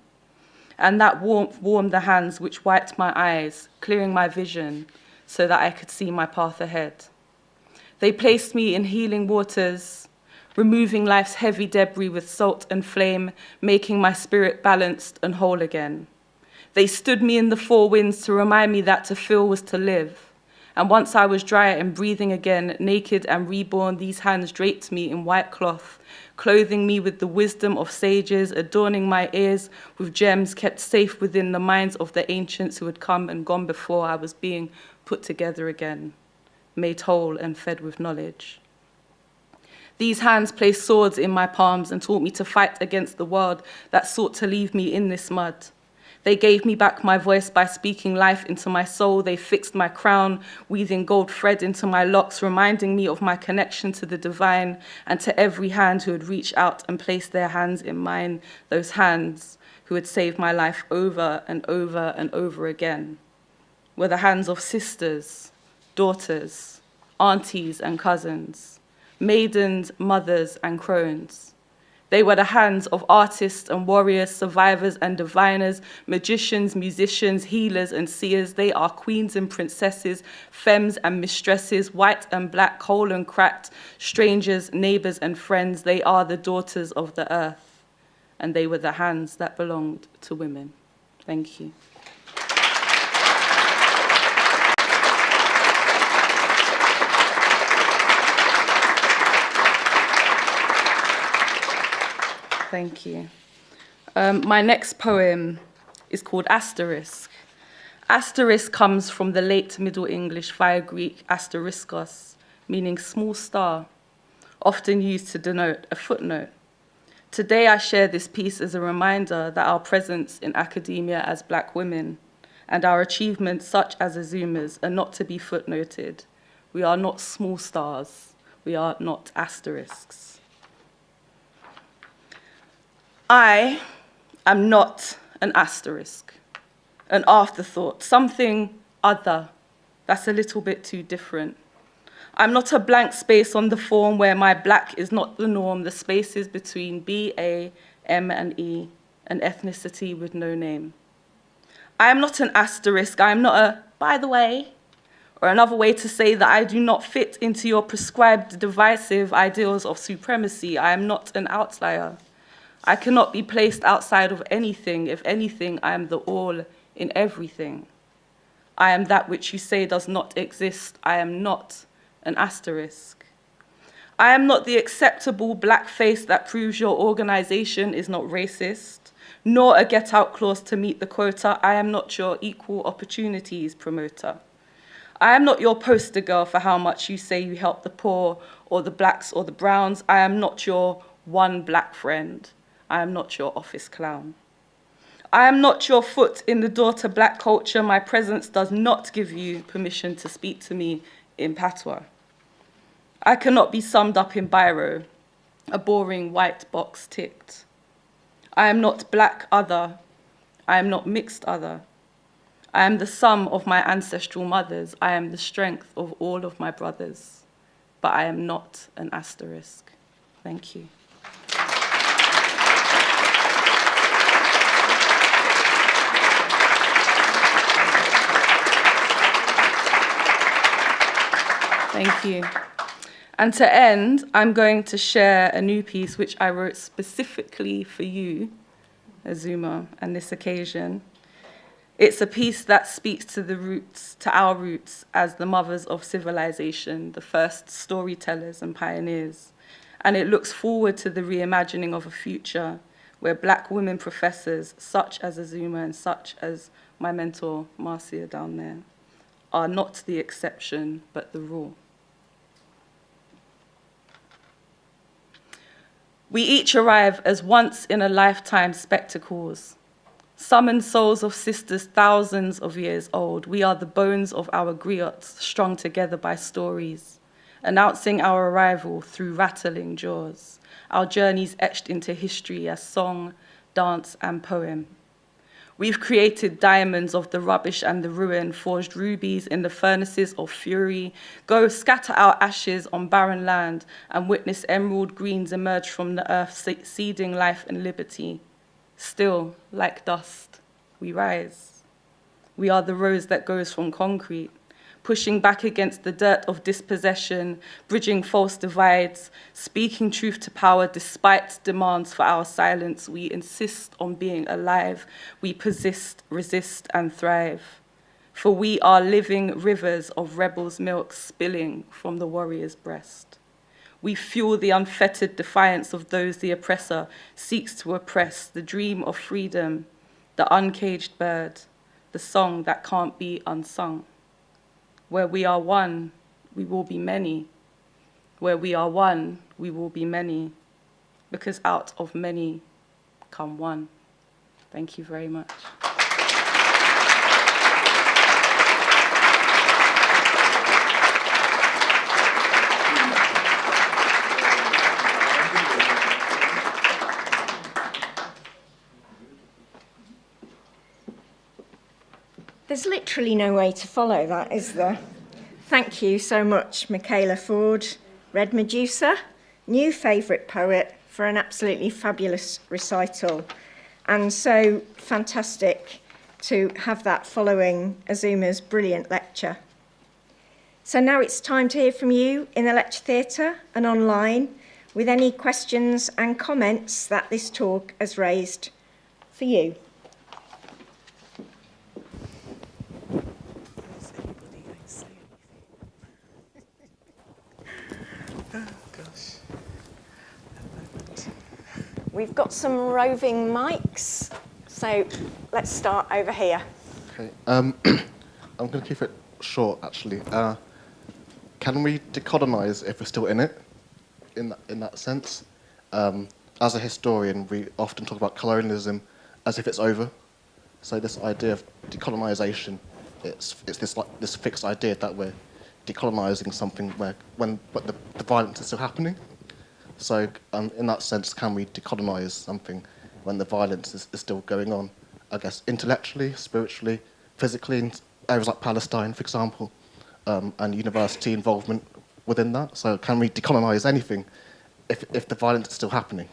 And that warmth warmed the hands which wiped my eyes, clearing my vision so that I could see my path ahead. They placed me in healing waters, removing life's heavy debris with salt and flame, making my spirit balanced and whole again. They stood me in the four winds to remind me that to feel was to live. And once I was dry and breathing again, naked and reborn, these hands draped me in white cloth, clothing me with the wisdom of sages, adorning my ears with gems kept safe within the minds of the ancients who had come and gone before I was being put together again, made whole and fed with knowledge. These hands placed swords in my palms and taught me to fight against the world that sought to leave me in this mud. They gave me back my voice by speaking life into my soul. They fixed my crown, weaving gold thread into my locks, reminding me of my connection to the divine and to every hand who had reached out and placed their hands in mine, those hands who had saved my life over and over and over again, were the hands of sisters, daughters, aunties and cousins, maidens, mothers, and crones. They were the hands of artists and warriors, survivors and diviners, magicians, musicians, healers and seers. They are queens and princesses, femmes and mistresses, white and black, whole and cracked, strangers, neighbors and friends. They are the daughters of the earth, and they were the hands that belonged to women. Thank you. Thank you. My next poem is called Asterisk. Asterisk comes from the late Middle English via Greek asteriskos, meaning small star, often used to denote a footnote. Today I share this piece as a reminder that our presence in academia as Black women and our achievements such as Azumah's are not to be footnoted. We are not small stars. We are not asterisks. I am not an asterisk, an afterthought, something other that's a little bit too different. I'm not a blank space on the form where my black is not the norm, the spaces between B, A, M, and E, an ethnicity with no name. I am not an asterisk, I am not a by the way, or another way to say that I do not fit into your prescribed divisive ideals of supremacy. I am not an outlier. I cannot be placed outside of anything. If anything, I am the all in everything. I am that which you say does not exist. I am not an asterisk. I am not the acceptable black face that proves your organisation is not racist, nor a get-out clause to meet the quota. I am not your equal opportunities promoter. I am not your poster girl for how much you say you help the poor or the blacks or the browns. I am not your one black friend. I am not your office clown. I am not your foot in the door to black culture. My presence does not give you permission to speak to me in patois. I cannot be summed up in biro, a boring white box ticked. I am not black other. I am not mixed other. I am the sum of my ancestral mothers. I am the strength of all of my brothers. But I am not an asterisk. Thank you. Thank you. And to end, I'm going to share a new piece which I wrote specifically for you, Azumah, and this occasion. It's a piece that speaks to the roots, to our roots as the mothers of civilization, the first storytellers and pioneers. And it looks forward to the reimagining of a future where black women professors, such as Azumah and such as my mentor, Marcia, down there, are not the exception, but the rule. We each arrive as once-in-a-lifetime spectacles, summoned souls of sisters thousands of years old. We are the bones of our griots, strung together by stories, announcing our arrival through rattling jaws, our journeys etched into history as song, dance, and poem. We've created diamonds of the rubbish and the ruin, forged rubies in the furnaces of fury. Go scatter our ashes on barren land and witness emerald greens emerge from the earth, seeding life and liberty. Still, like dust, we rise. We are the rose that goes from concrete, pushing back against the dirt of dispossession, bridging false divides, speaking truth to power despite demands for our silence. We insist on being alive. We persist, resist, and thrive. For we are living rivers of rebels' milk spilling from the warrior's breast. We fuel the unfettered defiance of those the oppressor seeks to oppress, the dream of freedom, the uncaged bird, the song that can't be unsung. Where we are one, we will be many. Where we are one, we will be many, because out of many come one. Thank you very much. There's literally no way to follow that, is there? Thank you so much, Michaela Ford, Red Medusa, new favourite poet, for an absolutely fabulous recital. And so fantastic to have that following Azumah's brilliant lecture. So now it's time to hear from you in the lecture theatre and online with any questions and comments that this talk has raised for you. We've got some roving mics, so let's start over here. Okay, I'm going to keep it short, actually. Can we decolonise if we're still in it, in that sense? As a historian, we often talk about colonialism as if it's over. So this idea of decolonisation, it's this fixed idea that we're decolonising something but the violence is still happening. So in that sense, can we decolonise something when the violence is still going on? I guess intellectually, spiritually, physically, in areas like Palestine, for example, and university involvement within that. So can we decolonise anything if the violence is still happening?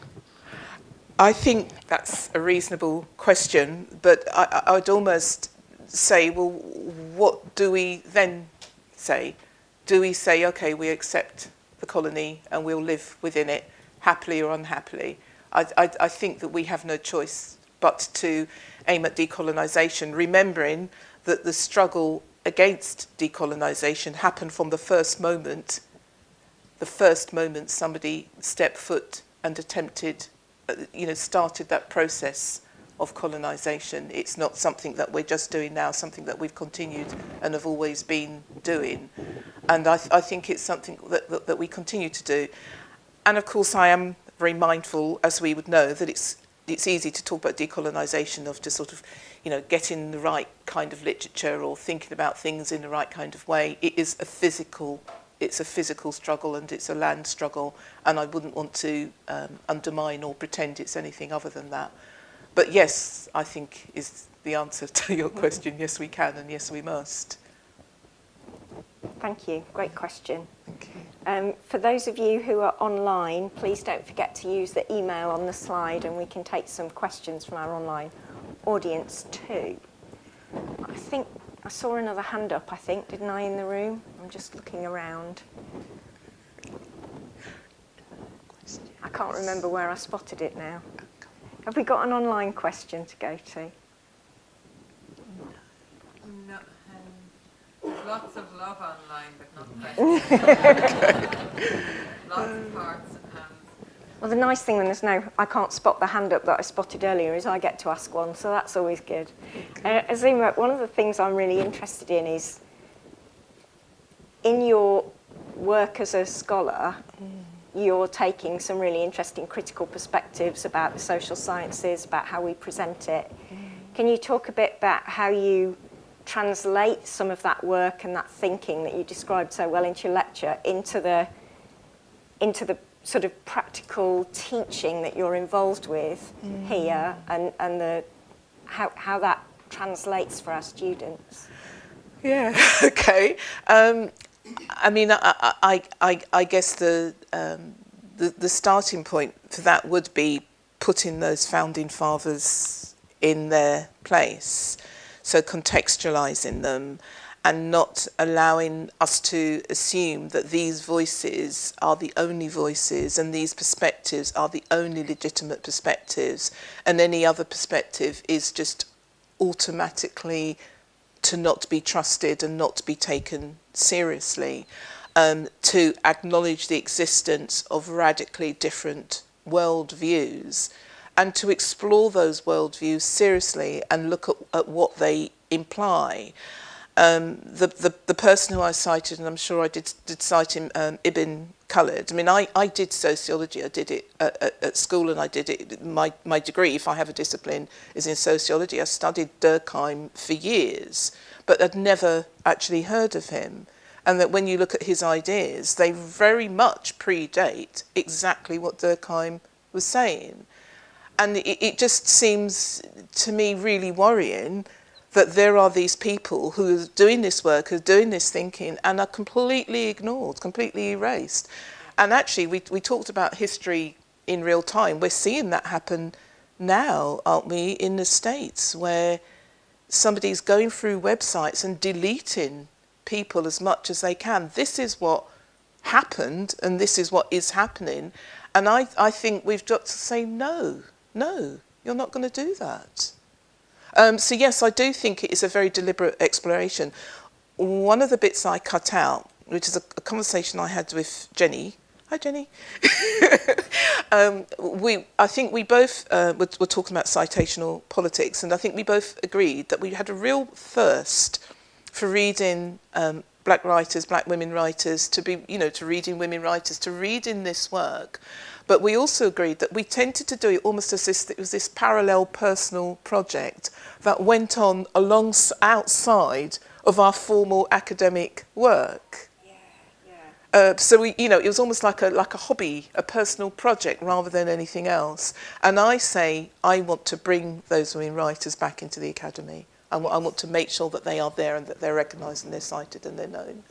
I think that's a reasonable question, but I would almost say, well, what do we then say? Do we say, OK, we accept the colony and we'll live within it, happily or unhappily? I think that we have no choice but to aim at decolonisation, remembering that the struggle against decolonisation happened from the first moment the first moment somebody stepped foot and attempted, started that process of colonisation. It's not something that we're just doing now, something that we've continued and have always been doing. And I think it's something that we continue to do. And of course, I am very mindful, as we would know, that it's easy to talk about decolonisation, of just sort of, getting the right kind of literature or thinking about things in the right kind of way. It's a physical struggle, and it's a land struggle, and I wouldn't want to undermine or pretend it's anything other than that. But yes, I think is the answer to your question. Yes, we can, and yes, we must. Thank you. Great question. Thank you. For those of you who are online, please don't forget to use the email on the slide, and we can take some questions from our online audience too. I think I saw another hand up, didn't I, in the room? I'm just looking around. I can't remember where I spotted it now. Have we got an online question to go to? No, lots of love online, but not questions. Lots of hearts and hands. Well, the nice thing when I can't spot the hand up that I spotted earlier, is I get to ask one, so that's always good. Azumah, one of the things I'm really interested in is, in your work as a scholar, you're taking some really interesting critical perspectives about the social sciences, about how we present it. Can you talk a bit about how you translate some of that work and that thinking that you described so well into your lecture into the sort of practical teaching that you're involved with here, and how that translates for our students? Yeah. Okay. I mean, I guess the starting point for that would be putting those founding fathers in their place, so contextualising them, and not allowing us to assume that these voices are the only voices and these perspectives are the only legitimate perspectives, and any other perspective is just automatically to not be trusted and not be taken seriously, to acknowledge the existence of radically different worldviews, and to explore those worldviews seriously and look at what they imply. The person who I cited, and I'm sure I did cite him, Ibn Khaled. I mean, I did sociology. I did it at school, and I did it. My degree, if I have a discipline, is in sociology. I studied Durkheim for years, but I'd never actually heard of him. And that when you look at his ideas, they very much predate exactly what Durkheim was saying. And it just seems to me really worrying that there are these people who are doing this work, who are doing this thinking, and are completely ignored, completely erased. And actually, we talked about history in real time. We're seeing that happen now, aren't we, in the States, where somebody's going through websites and deleting people as much as they can. This is what happened, and this is what is happening. And I think we've got to say, no, you're not going to do that. So yes, I do think it is a very deliberate exploration. One of the bits I cut out, which is a conversation I had with Jenny. Hi, Jenny. I think we both were talking about citational politics, and I think we both agreed that we had a real thirst for reading black writers, black women writers, to reading women writers, to reading this work. But we also agreed that we tended to do it almost as if it was this parallel personal project that went on outside of our formal academic work. So it was almost like a hobby, a personal project rather than anything else. And I say I want to bring those women writers back into the academy. I want to make sure that they are there and that they're recognised and they're cited and they're known.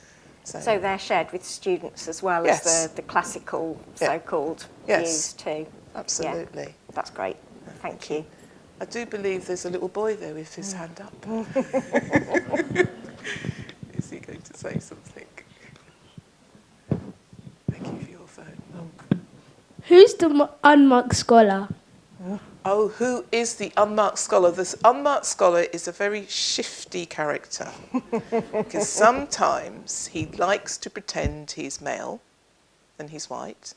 So they're shared with students as well as the classical so-called views too. Absolutely. Yeah, that's great. Thank you. I do believe there's a little boy there with his hand up. Is he going to say something? Thank you for your phone. Who's the unmarked scholar? Oh, who is the unmarked scholar? This unmarked scholar is a very shifty character because sometimes he likes to pretend he's male and he's white.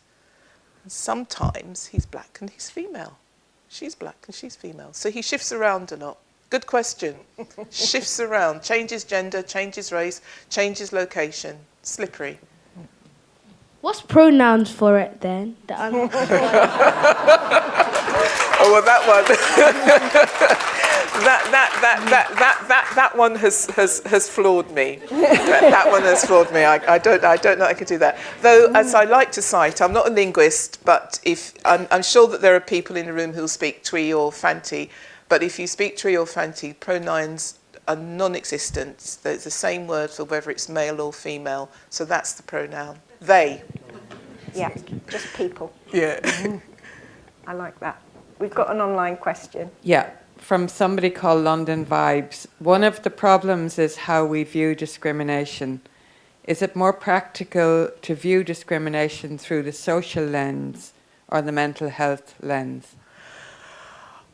And sometimes he's black and he's female. She's black and she's female. So he shifts around a lot. Good question. Shifts around, changes gender, changes race, changes location. Slippery. What's pronouns for it then? Oh, well, that one. that one has floored me. That one has floored me. I don't know I could do that. Though, as I like to cite, I'm not a linguist, but I'm sure that there are people in the room who speak Twi or Fanti. But if you speak Twi or Fanti, pronouns are non-existent. There's the same word for whether it's male or female. So that's the pronoun. They. Yeah, just people. Yeah. I like that. We've got an online question. Yeah, from somebody called London Vibes. One of the problems is how we view discrimination. Is it more practical to view discrimination through the social lens or the mental health lens?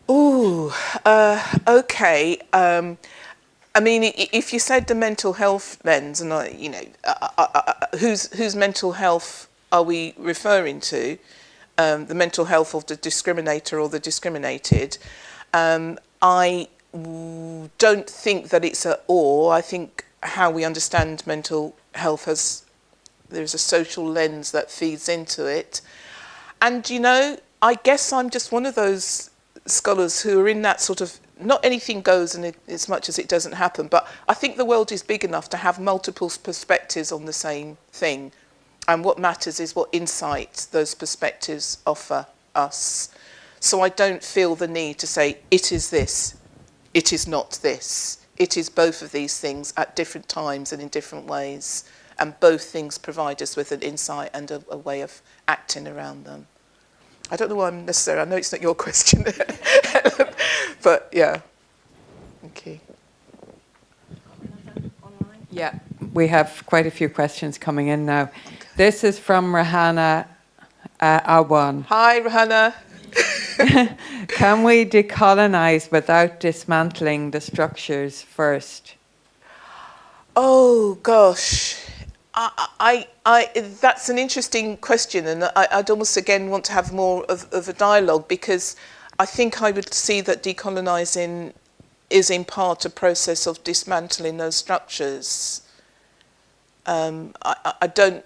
Ooh, okay. I mean, if you said the mental health lens, and whose mental health are we referring to? The mental health of the discriminator or the discriminated. I don't think that it's a or. I think how we understand mental health there's a social lens that feeds into it. And, I guess I'm just one of those scholars who are in that sort of, not anything goes and as much as it doesn't happen, but I think the world is big enough to have multiple perspectives on the same thing. And what matters is what insight those perspectives offer us. So I don't feel the need to say, it is this, it is not this. It is both of these things at different times and in different ways. And both things provide us with an insight and a way of acting around them. I don't know why I'm necessary. I know it's not your question. But yeah. Okay. Yeah, we have quite a few questions coming in now. Okay. This is from Rahana Awan. Hi, Rahana. Can we decolonize without dismantling the structures first? Oh, gosh. That's an interesting question, and I'd almost again want to have more of a dialogue, because I think I would see that decolonising is in part a process of dismantling those structures. I don't,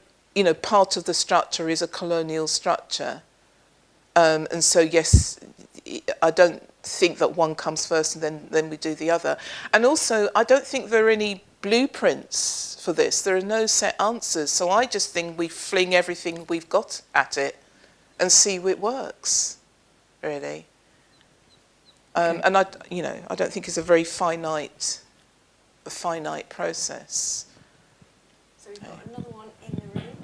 part of the structure is a colonial structure. And so, yes, I don't think that one comes first and then we do the other. And also, I don't think there are any blueprints for this. There are no set answers. So I just think we fling everything we've got at it and see if it works, really. Okay. And I don't think it's a very finite process. So we've got another one in the room.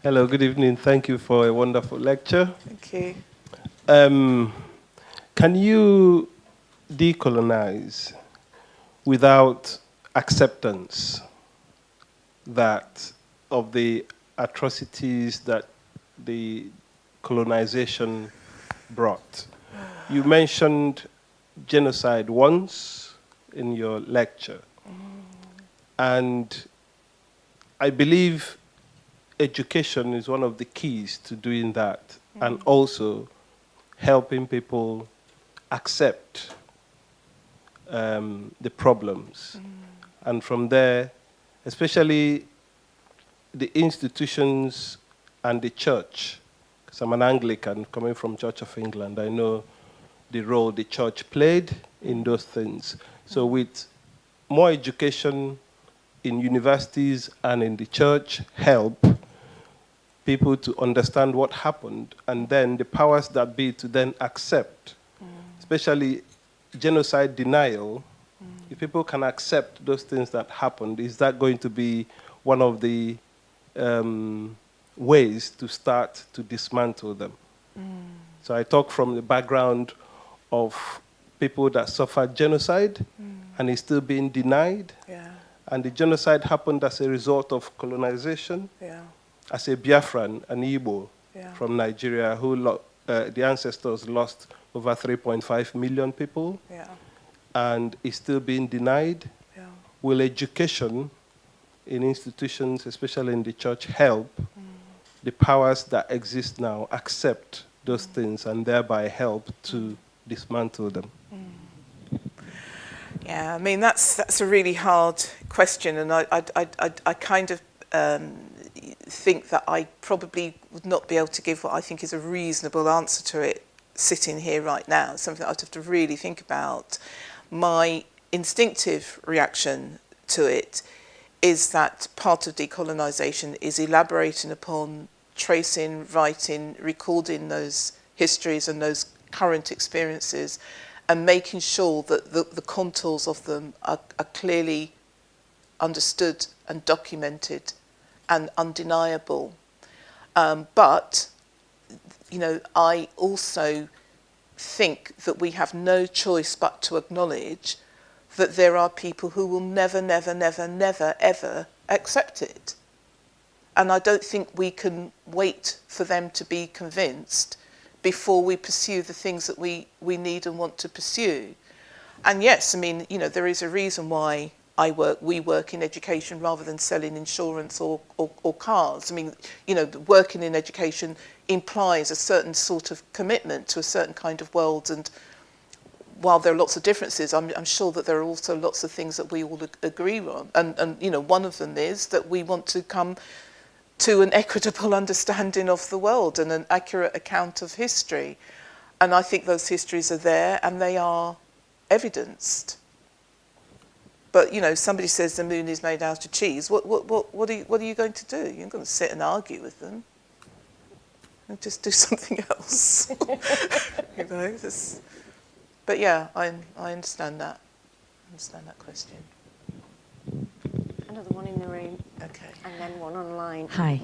Hello, good evening. Thank you for a wonderful lecture. Thank you. Can you decolonize without acceptance of the atrocities that the colonization brought? You mentioned genocide once in your lecture, and I believe education is one of the keys to doing that, and also helping people accept the problems. And from there, especially the institutions and the church, because I'm an Anglican coming from Church of England, I know the role the church played in those things. So with more education in universities and in the church, help people to understand what happened, and then the powers that be to then accept, especially genocide denial. If people can accept those things that happened, is that going to be one of the ways to start to dismantle them? So I talk from the background of people that suffered genocide and is still being denied. Yeah. And the genocide happened as a result of colonization. Yeah. As a Biafran, an Igbo Yeah. from Nigeria, who the ancestors lost over 3.5 million people, Yeah. and is still being denied. Yeah. Will education in institutions, especially in the church, help the powers that exist now accept those things and thereby help to dismantle them? Yeah, I mean, that's a really hard question, and I kind of think that I probably would not be able to give what I think is a reasonable answer to it sitting here right now. It's something that I'd have to really think about. My instinctive reaction to it is that part of decolonisation is elaborating upon tracing, writing, recording those histories and those current experiences, and making sure that the contours of them are clearly understood and documented and undeniable. But, you know, I also think that we have no choice but to acknowledge that there are people who will never, never, never, never, ever accept it. And I don't think we can wait for them to be convinced before we pursue the things that we need and want to pursue. And yes, I mean, you know, there is a reason why we work in education rather than selling insurance or cars. I mean, you know, working in education implies a certain sort of commitment to a certain kind of world, and while there are lots of differences, I'm sure that there are also lots of things that we all agree on. And you know, one of them is that we want to come to an equitable understanding of the world and an accurate account of history. And I think those histories are there and they are evidenced. But, you know, somebody says the moon is made out of cheese. What are you going to do? You're not going to sit and argue with them. And just do something else. You know, but yeah, I understand that. I understand that question. Another one in the room. Okay. And then one online. Hi.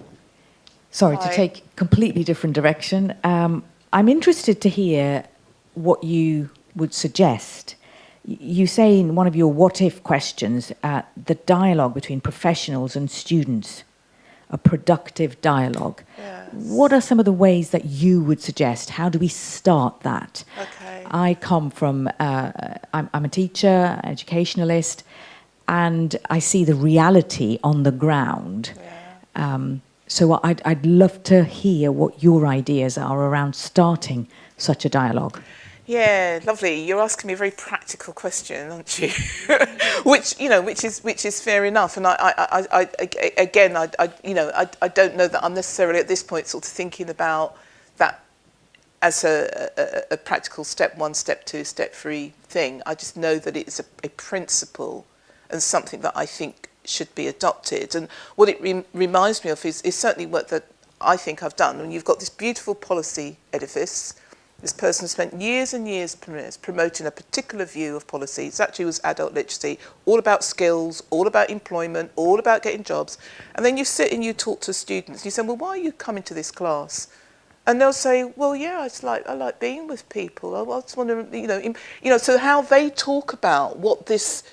Sorry Hi. to take completely different direction. I'm interested to hear what you would suggest. You say in one of your what-if questions, the dialogue between professionals and students, a productive dialogue. Yes. What are some of the ways that you would suggest? How do we start that? Okay. I come from, I'm a teacher, educationalist, and I see the reality on the ground. Yeah. So I'd love to hear what your ideas are around starting such a dialogue. Yeah, lovely. You're asking me a very practical question, aren't you? which is fair enough. And I don't know that I'm necessarily at this point sort of thinking about that as a practical step 1, step 2, step 3 thing. I just know that it's a principle and something that I think should be adopted. And what it reminds me of is certainly work that I think I've done. And you've got this beautiful policy edifice. This person spent years and years promoting a particular view of policy. It actually was adult literacy, all about skills, all about employment, all about getting jobs. And then you sit and you talk to students. And you say, well, why are you coming to this class? And they'll say, well, yeah, I like being with people. I just want to, so how they talk about what this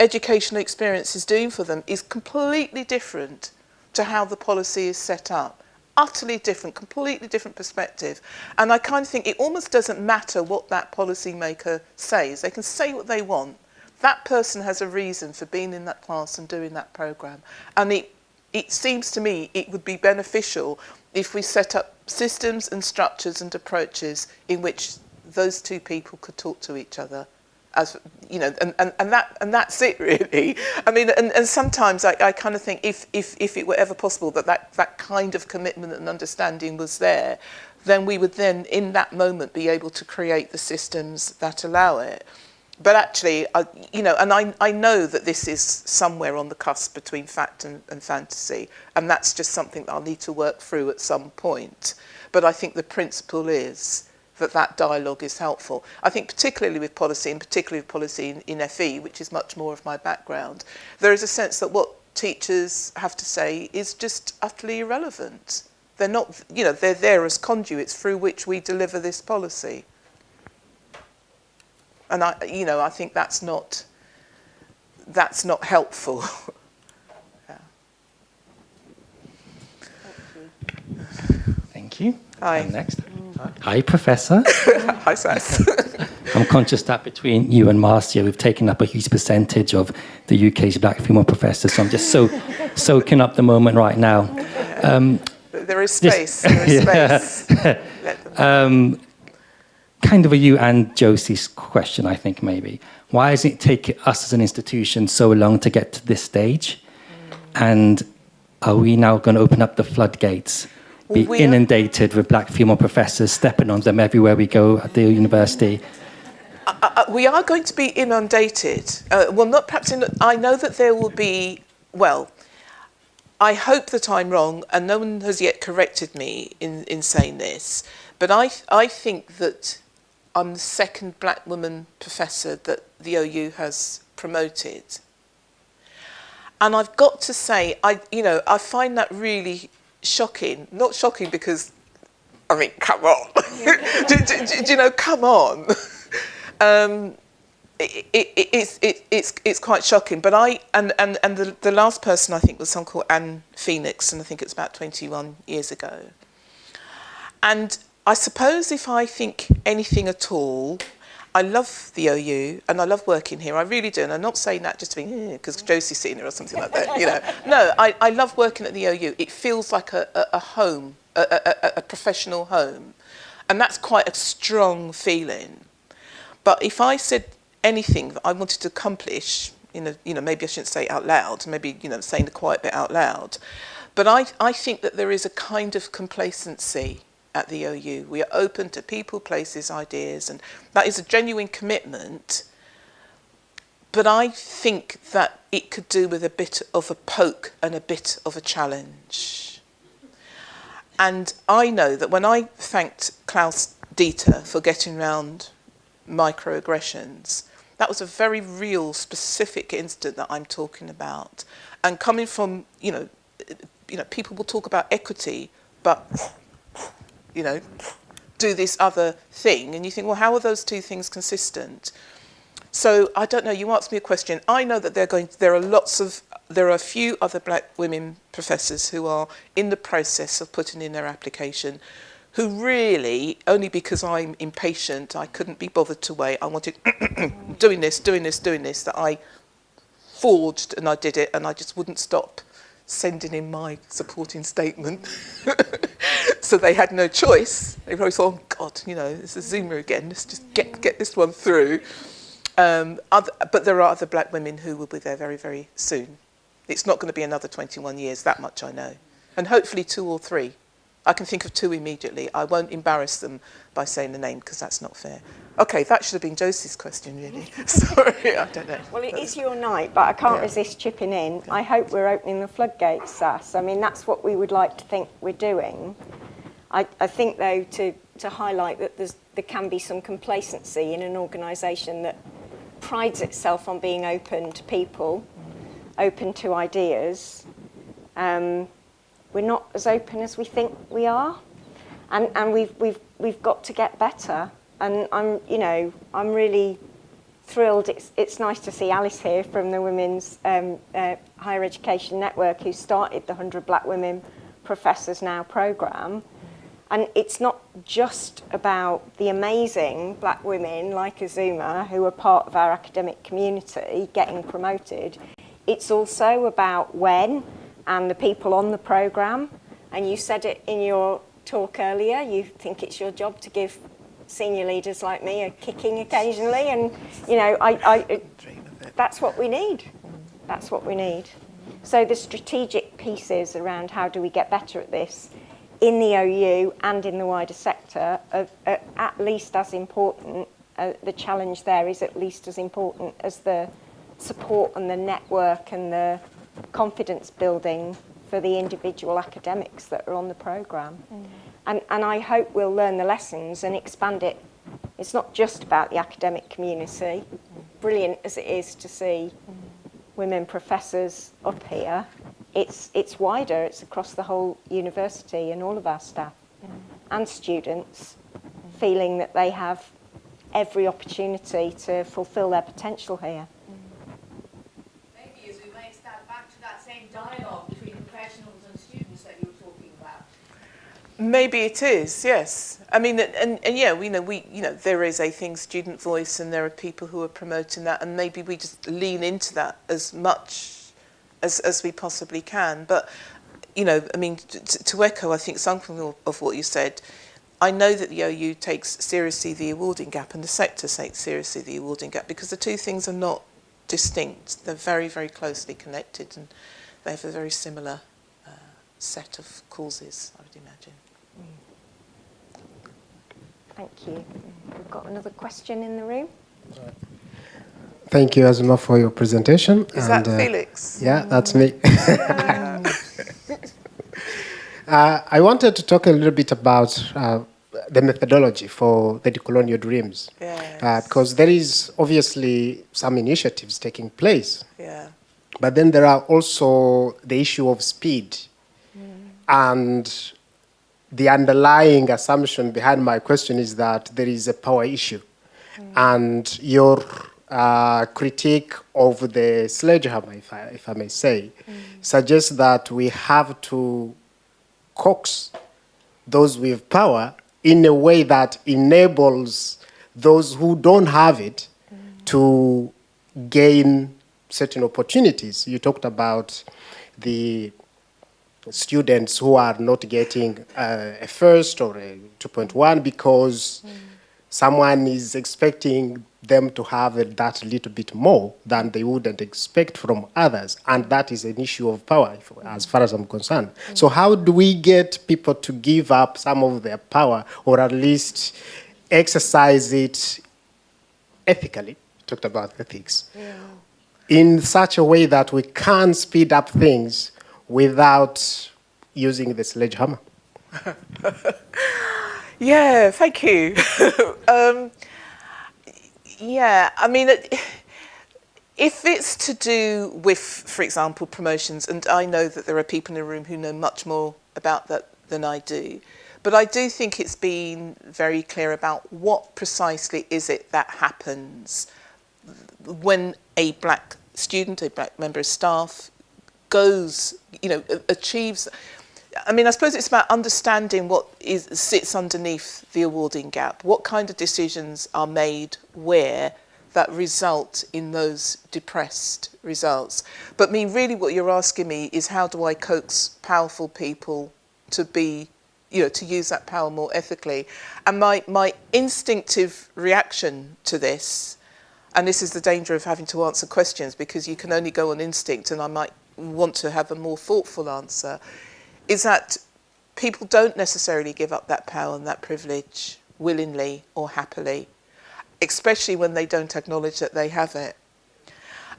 educational experience is doing for them is completely different to how the policy is set up. Utterly different, completely different perspective. And I kind of think it almost doesn't matter what that policymaker says. They can say what they want. That person has a reason for being in that class and doing that programme. And it seems to me it would be beneficial if we set up systems and structures and approaches in which those two people could talk to each other. As you know, and that's it really. I mean, and sometimes I kind of think if it were ever possible that kind of commitment and understanding was there, then we would then in that moment be able to create the systems that allow it. But actually, I know that this is somewhere on the cusp between fact and fantasy, and that's just something that I'll need to work through at some point. But I think the principle is that dialogue is helpful. I think particularly with policy, and particularly with policy in FE, which is much more of my background, there is a sense that what teachers have to say is just utterly irrelevant. They're not, they're there as conduits through which we deliver this policy. And I think that's not helpful. Yeah. Thank you. Hi. And next. Hi, Professor. Hi, Seth. I'm conscious that between you and Marcia, we've taken up a huge percentage of the UK's black female professors. So I'm just soaking up the moment right now. There is space. There is space. Let them Kind of a you and Josie's question, I think, maybe. Why does it take us as an institution so long to get to this stage? And are we now going to open up the floodgates, be inundated with black female professors, stepping on them everywhere we go at the university? We are going to be inundated. Well, not perhaps I know that there will be, well, I hope that I'm wrong, and no one has yet corrected me in saying this, but I think that I'm the second black woman professor that the OU has promoted. And I've got to say, I find that really shocking. Not shocking because, I mean, come on. do you know, come on. It's quite shocking. But the last person I think was someone called Anne Phoenix, and I think it's about 21 years ago. And I suppose if I think anything at all, I love the OU and I love working here. I really do. And I'm not saying that just to be, because Josie's sitting here or something like that. You know, no, I love working at the OU. It feels like a home, a professional home. And that's quite a strong feeling. But if I said anything that I wanted to accomplish, maybe I shouldn't say it out loud, maybe, saying the quiet bit out loud. But I think that there is a kind of complacency at the OU. We are open to people, places, ideas, and that is a genuine commitment. But I think that it could do with a bit of a poke and a bit of a challenge. And I know that when I thanked Klaus Dieter for getting around microaggressions, that was a very real, specific incident that I'm talking about. And coming from, people will talk about equity, but do this other thing, and you think, well, how are those two things consistent? So I don't know. You asked me a question. I know that there are a few other black women professors who are in the process of putting in their application, who really, only because I'm impatient, I couldn't be bothered to wait. I wanted doing this, that I forged and I did it, and I just wouldn't stop sending in my supporting statement. So they had no choice. They probably thought, oh God, it's Azumah again. Let's just get this one through. But there are other black women who will be there very, very soon. It's not going to be another 21 years, that much I know. And hopefully 2 or 3. I can think of 2 immediately. I won't embarrass them by saying the name because that's not fair. Okay, that should have been Josie's question, really. Sorry, I don't know. Well, it is your night, but I can't resist chipping in. I hope we're opening the floodgates, Sass. I mean, that's what we would like to think we're doing. I think, though, to highlight that there can be some complacency in an organisation that prides itself on being open to people, open to ideas. We're not as open as we think we are, and we've got to get better. And I'm really thrilled. It's nice to see Alice here from the Women's Higher Education Network, who started the 100 Black Women Professors Now programme. And it's not just about the amazing black women like Azumah, who are part of our academic community, getting promoted. It's also about Wen and the people on the programme. And you said it in your talk earlier, you think it's your job to give senior leaders like me a kicking occasionally. And, that's what we need. That's what we need. So the strategic pieces around how do we get better at this in the OU and in the wider sector are at least as important. The challenge there is at least as important as the support and the network and the confidence building for the individual academics that are on the programme. And I hope we'll learn the lessons and expand it. It's not just about the academic community, brilliant as it is to see women professors up here. It's wider, it's across the whole university and all of our staff and students feeling that they have every opportunity to fulfil their potential here. Maybe as we may start back to that same dialogue between professionals and students that you were talking about. Maybe it is, yes. I mean, and yeah, there is a thing, student voice, and there are people who are promoting that, and maybe we just lean into that as much as we possibly can. But, I mean, to echo, I think, something of what you said, I know that the OU takes seriously the awarding gap, and the sector takes seriously the awarding gap, because the two things are not distinct. They're very, very closely connected, and they have a very similar set of causes, I would imagine. Thank you. We've got another question in the room. Thank you, Azumah, for your presentation. Is that Felix? Yeah, that's me. I wanted to talk a little bit about the methodology for the decolonial dreams. Yes. Because there is obviously some initiatives taking place. Yeah. But then there are also the issue of speed. And the underlying assumption behind my question is that there is a power issue. And your critique of the sledgehammer, if I may say, suggests that we have to coax those with power in a way that enables those who don't have it to gain certain opportunities. You talked about the students who are not getting a first or a 2.1 because someone is expecting them to have that little bit more than they wouldn't expect from others. And that is an issue of power, as far as I'm concerned. So how do we get people to give up some of their power, or at least exercise it ethically? You talked about ethics. In such a way that we can speed up things without using the sledgehammer. Yeah, thank you. Yeah, I mean, if it's to do with, for example, promotions, and I know that there are people in the room who know much more about that than I do, but I do think it's been very clear about what precisely is it that happens when a black student, a black member of staff, goes, achieves. I mean, I suppose it's about understanding what sits underneath the awarding gap. What kind of decisions are made where that result in those depressed results? But I mean, really what you're asking me is, how do I coax powerful people to be, to use that power more ethically? And my instinctive reaction to this, and this is the danger of having to answer questions because you can only go on instinct, and I might want to have a more thoughtful answer, is that people don't necessarily give up that power and that privilege willingly or happily, especially when they don't acknowledge that they have it.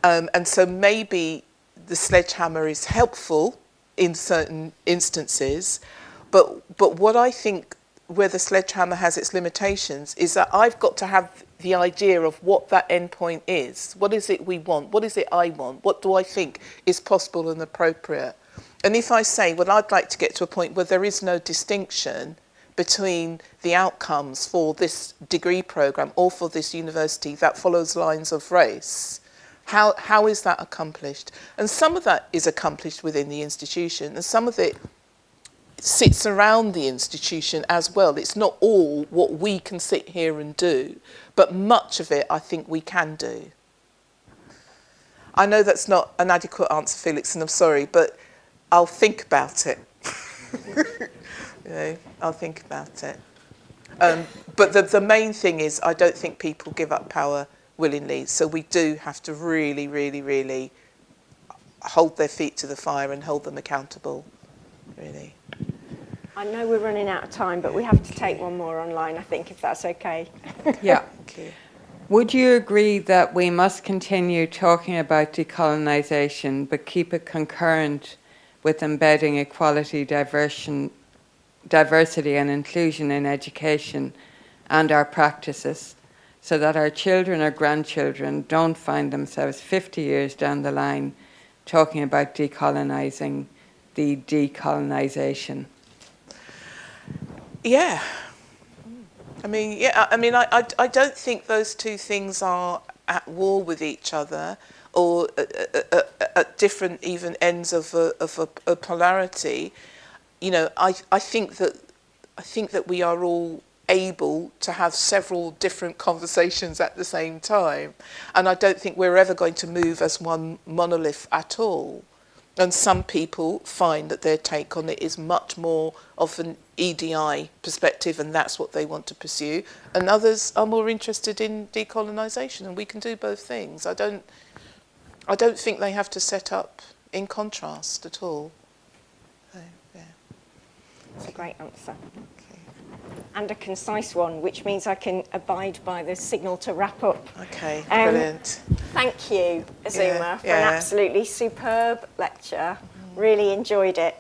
And so maybe the sledgehammer is helpful in certain instances, but what I think where the sledgehammer has its limitations is that I've got to have the idea of what that endpoint is. What is it we want? What is it I want? What do I think is possible and appropriate? And if I say, well, I'd like to get to a point where there is no distinction between the outcomes for this degree programme or for this university that follows lines of race, how is that accomplished? And some of that is accomplished within the institution, and some of it sits around the institution as well. It's not all what we can sit here and do, but much of it I think we can do. I know that's not an adequate answer, Felix, and I'm sorry, but I'll think about it. I'll think about it. But the main thing is, I don't think people give up power willingly. So we do have to really, really, really hold their feet to the fire and hold them accountable, really. I know we're running out of time, but we have to take one more online, I think, if that's okay. Yeah. Okay. Would you agree that we must continue talking about decolonisation, but keep it concurrent with embedding equality, diversity and inclusion in education and our practices, so that our children or grandchildren don't find themselves 50 years down the line talking about decolonising the decolonisation? Yeah. I don't think those two things are at war with each other or at different even ends of a polarity. I think that I think that we are all able to have several different conversations at the same time. And I don't think we're ever going to move as one monolith at all. And some people find that their take on it is much more of an EDI perspective, and that's what they want to pursue. And others are more interested in decolonisation, and we can do both things. I don't think they have to set up in contrast at all. So, yeah. That's a great answer. Okay. And a concise one, which means I can abide by the signal to wrap up. Okay, brilliant. Thank you, Azumah, for yeah. an absolutely superb lecture. Really enjoyed it.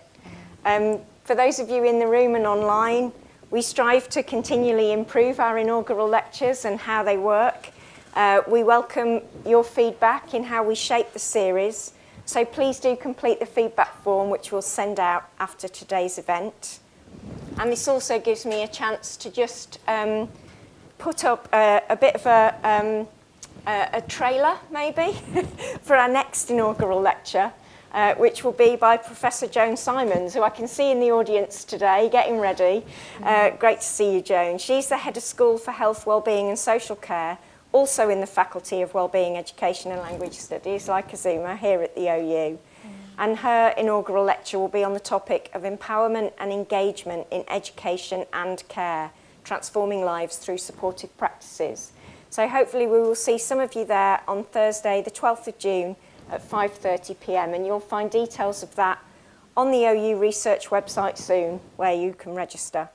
For those of you in the room and online, we strive to continually improve our inaugural lectures and how they work. We welcome your feedback in how we shape the series. So please do complete the feedback form, which we'll send out after today's event. And this also gives me a chance to just put up a bit of a trailer, maybe, for our next inaugural lecture, which will be by Professor Joan Simons, who I can see in the audience today, getting ready. Great to see you, Joan. She's the Head of School for Health, Wellbeing and Social Care, also in the Faculty of Wellbeing, Education and Language Studies, like Azumah, here at the OU. And her inaugural lecture will be on the topic of empowerment and engagement in education and care, transforming lives through supportive practices. So hopefully we will see some of you there on Thursday, the 12th of June at 5:30 p.m. And you'll find details of that on the OU Research website soon, where you can register.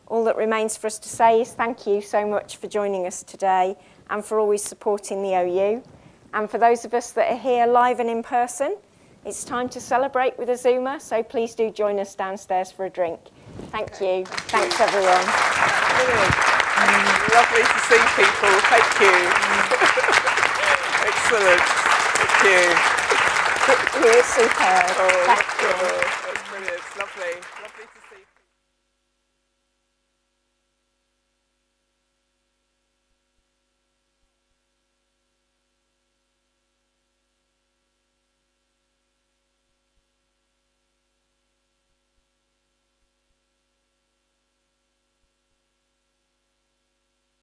All that remains for us to say is thank you so much for joining us today and for always supporting the OU. And for those of us that are here live and in person, it's time to celebrate with Azumah, so please do join us downstairs for a drink. Thank you. Thanks, everyone. Brilliant. Lovely to see people. Thank you. Excellent. Thank you. You were superb. Oh, Thank you. that's brilliant. Lovely. Lovely to see you.